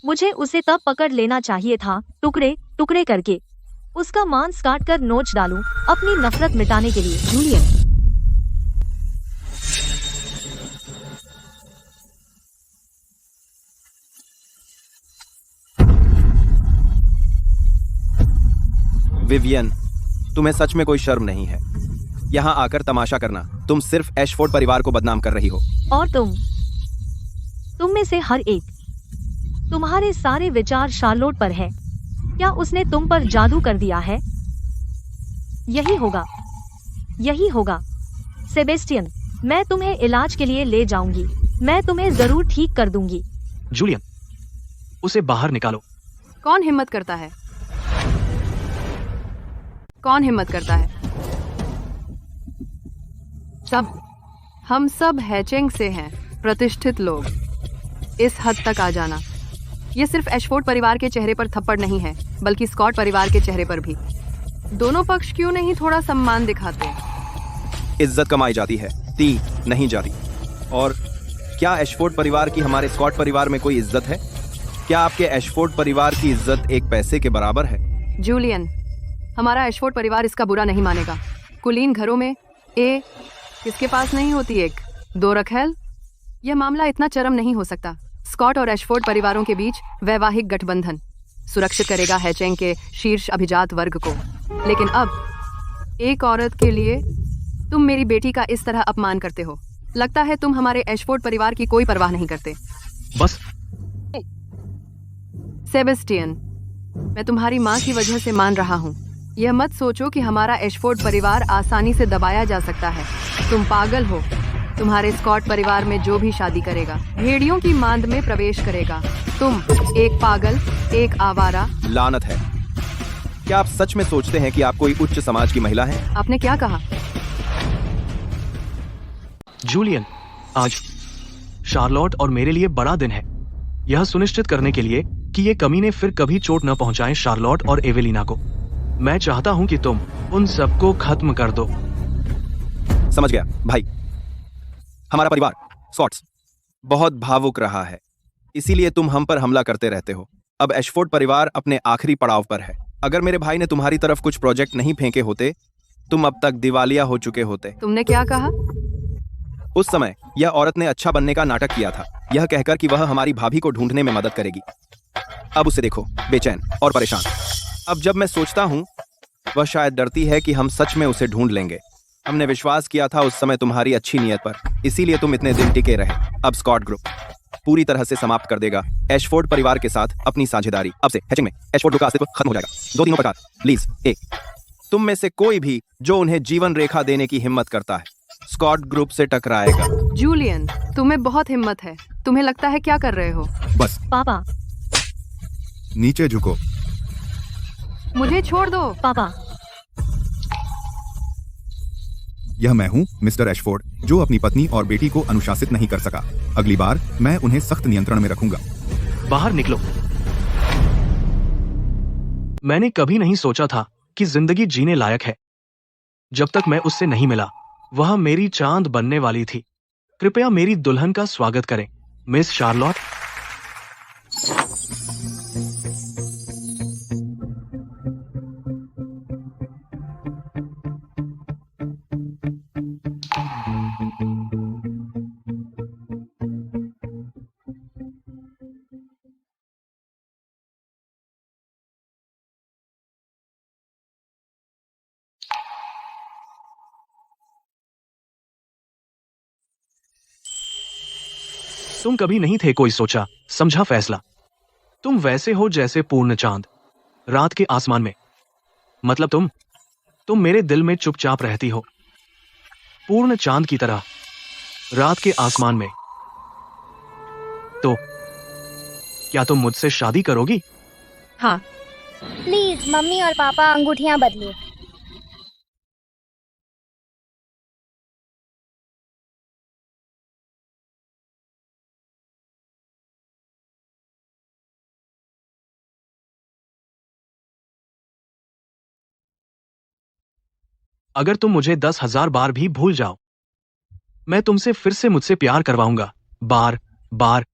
मुझे उसे तब पकड़ लेना चाहिए था, टुकड़े टुकड़े करके उसका मांस काट कर नोच डालूं, अपनी नफरत मिटाने के लिए। जूलियन, विवियन, तुम्हें सच में कोई शर्म नहीं है यहाँ आकर तमाशा करना? तुम सिर्फ एशफोर्ड परिवार को बदनाम कर रही हो। और तुम में से हर एक, तुम्हारे सारे विचार शार्लोट पर हैं। क्या उसने तुम पर जादू कर दिया है? यही होगा। सेबेस्टियन, मैं तुम्हें इलाज के लिए ले जाऊंगी। मैं तुम्हें जरूर ठीक कर दूंगी। जूलियन, उसे बाहर निकालो। कौन हिम्मत करता है? हम सब हैचेंग से हैं, प्रतिष्ठित लोग। इस हद तक आ जाना, ये सिर्फ एशफोर्ड परिवार के चेहरे पर थप्पड़ नहीं है, बल्कि स्कॉट परिवार के चेहरे पर भी। दोनों पक्ष क्यों नहीं थोड़ा सम्मान दिखाते? इज्जत कमाई जाती है, दी नहीं जाती। और क्या एशफोर्ड परिवार की हमारे स्कॉट परिवार में कोई इज्जत है? क्या आपके एशफोर्ड परिवार की इज्जत एक पैसे के बराबर है? जूलियन, हमारा एशफोर्ड परिवार इसका बुरा नहीं मानेगा। कुलीन घरों में किसके पास नहीं होती 1-2 रखैल? यह मामला इतना चरम नहीं हो सकता। स्कॉट और एशफोर्ड परिवारों के बीच वैवाहिक गठबंधन सुरक्षित करेगा हैचेंग के शीर्ष अभिजात वर्ग को। लेकिन अब एक औरत के लिए तुम मेरी बेटी का इस तरह अपमान करते हो। लगता है तुम हमारे एशफोर्ड परिवार की कोई परवाह नहीं करते। बस सेबेस्टियन, मैं तुम्हारी माँ की वजह से मान रहा हूँ। यह मत सोचो कि हमारा एशफोर्ड परिवार आसानी से दबाया जा सकता है। तुम पागल हो। तुम्हारे स्कॉट परिवार में जो भी शादी करेगा भेड़ियों की मांद में प्रवेश करेगा। तुम एक पागल, एक आवारा। लानत है। क्या आप सच में सोचते हैं कि आप कोई उच्च समाज की महिला हैं? आपने क्या कहा? जूलियन, आज शार्लोट और मेरे लिए बड़ा दिन है, यह सुनिश्चित करने के लिए कि ये कमीने फिर कभी चोट न पहुंचाएं शार्लोट और एवेलिना को। मैं चाहता हूं कि तुम उन सबको खत्म कर दो। समझ गया भाई। हमारा परिवार स्कॉट्स बहुत भावुक रहा है, इसीलिए तुम हम पर हमला करते रहते हो। अब एशफोर्ड परिवार अपने आखिरी पड़ाव पर है। अगर मेरे भाई ने तुम्हारी तरफ कुछ प्रोजेक्ट नहीं फेंके होते, तुम अब तक दिवालिया हो चुके होते। तुमने क्या कहा? उस समय यह औरत ने अच्छा बनने का नाटक किया था, यह कहकर कि वह हमारी भाभी को ढूंढने में मदद करेगी। अब उसे देखो, बेचैन और परेशान। अब जब मैं सोचता हूँ, वह शायद डरती है कि हम सच में उसे ढूंढ लेंगे। हमने विश्वास किया था उस समय तुम्हारी अच्छी नीयत पर, इसीलिए तुम इतने दिन टिके रहे। अब स्कॉट ग्रुप पूरी तरह से समाप्त कर देगा एशफोर्ड परिवार के साथ अपनी साझेदारी। अब से हैचिंग में एशफोर्ड ग्रुप का अस्तित्व खत्म हो जाएगा। 2 प्रकार प्लीज। 1, तुम में से कोई भी जो उन्हें जीवन रेखा देने की हिम्मत करता है, स्कॉट ग्रुप से टकराएगा। जूलियन, तुम्हें बहुत हिम्मत है। तुम्हें लगता है क्या कर रहे हो? बस पापा, नीचे झुको। मुझे छोड़ दो। पापा, यह मैं हूँ मिस्टर एशफोर्ड, जो अपनी पत्नी और बेटी को अनुशासित नहीं कर सका। अगली बार मैं उन्हें सख्त नियंत्रण में रखूंगा। बाहर निकलो। मैंने कभी नहीं सोचा था कि जिंदगी जीने लायक है। जब तक मैं उससे नहीं मिला, वह मेरी चांद बनने वाली थी। कृपया मेरी दुल्हन का स्वागत करें, मिस शार्लोट। तुम कभी नहीं थे कोई सोचा समझा फैसला। तुम वैसे हो जैसे पूर्ण चांद रात के आसमान में। मतलब तुम मेरे दिल में चुपचाप रहती हो, पूर्ण चांद की तरह रात के आसमान में। तो क्या तुम मुझसे शादी करोगी? हाँ। प्लीज मम्मी और पापा अंगूठियां बदलिए। अगर तुम मुझे 10,000 बार भी भूल जाओ, मैं तुमसे फिर से मुझसे प्यार करवाऊंगा, बार बार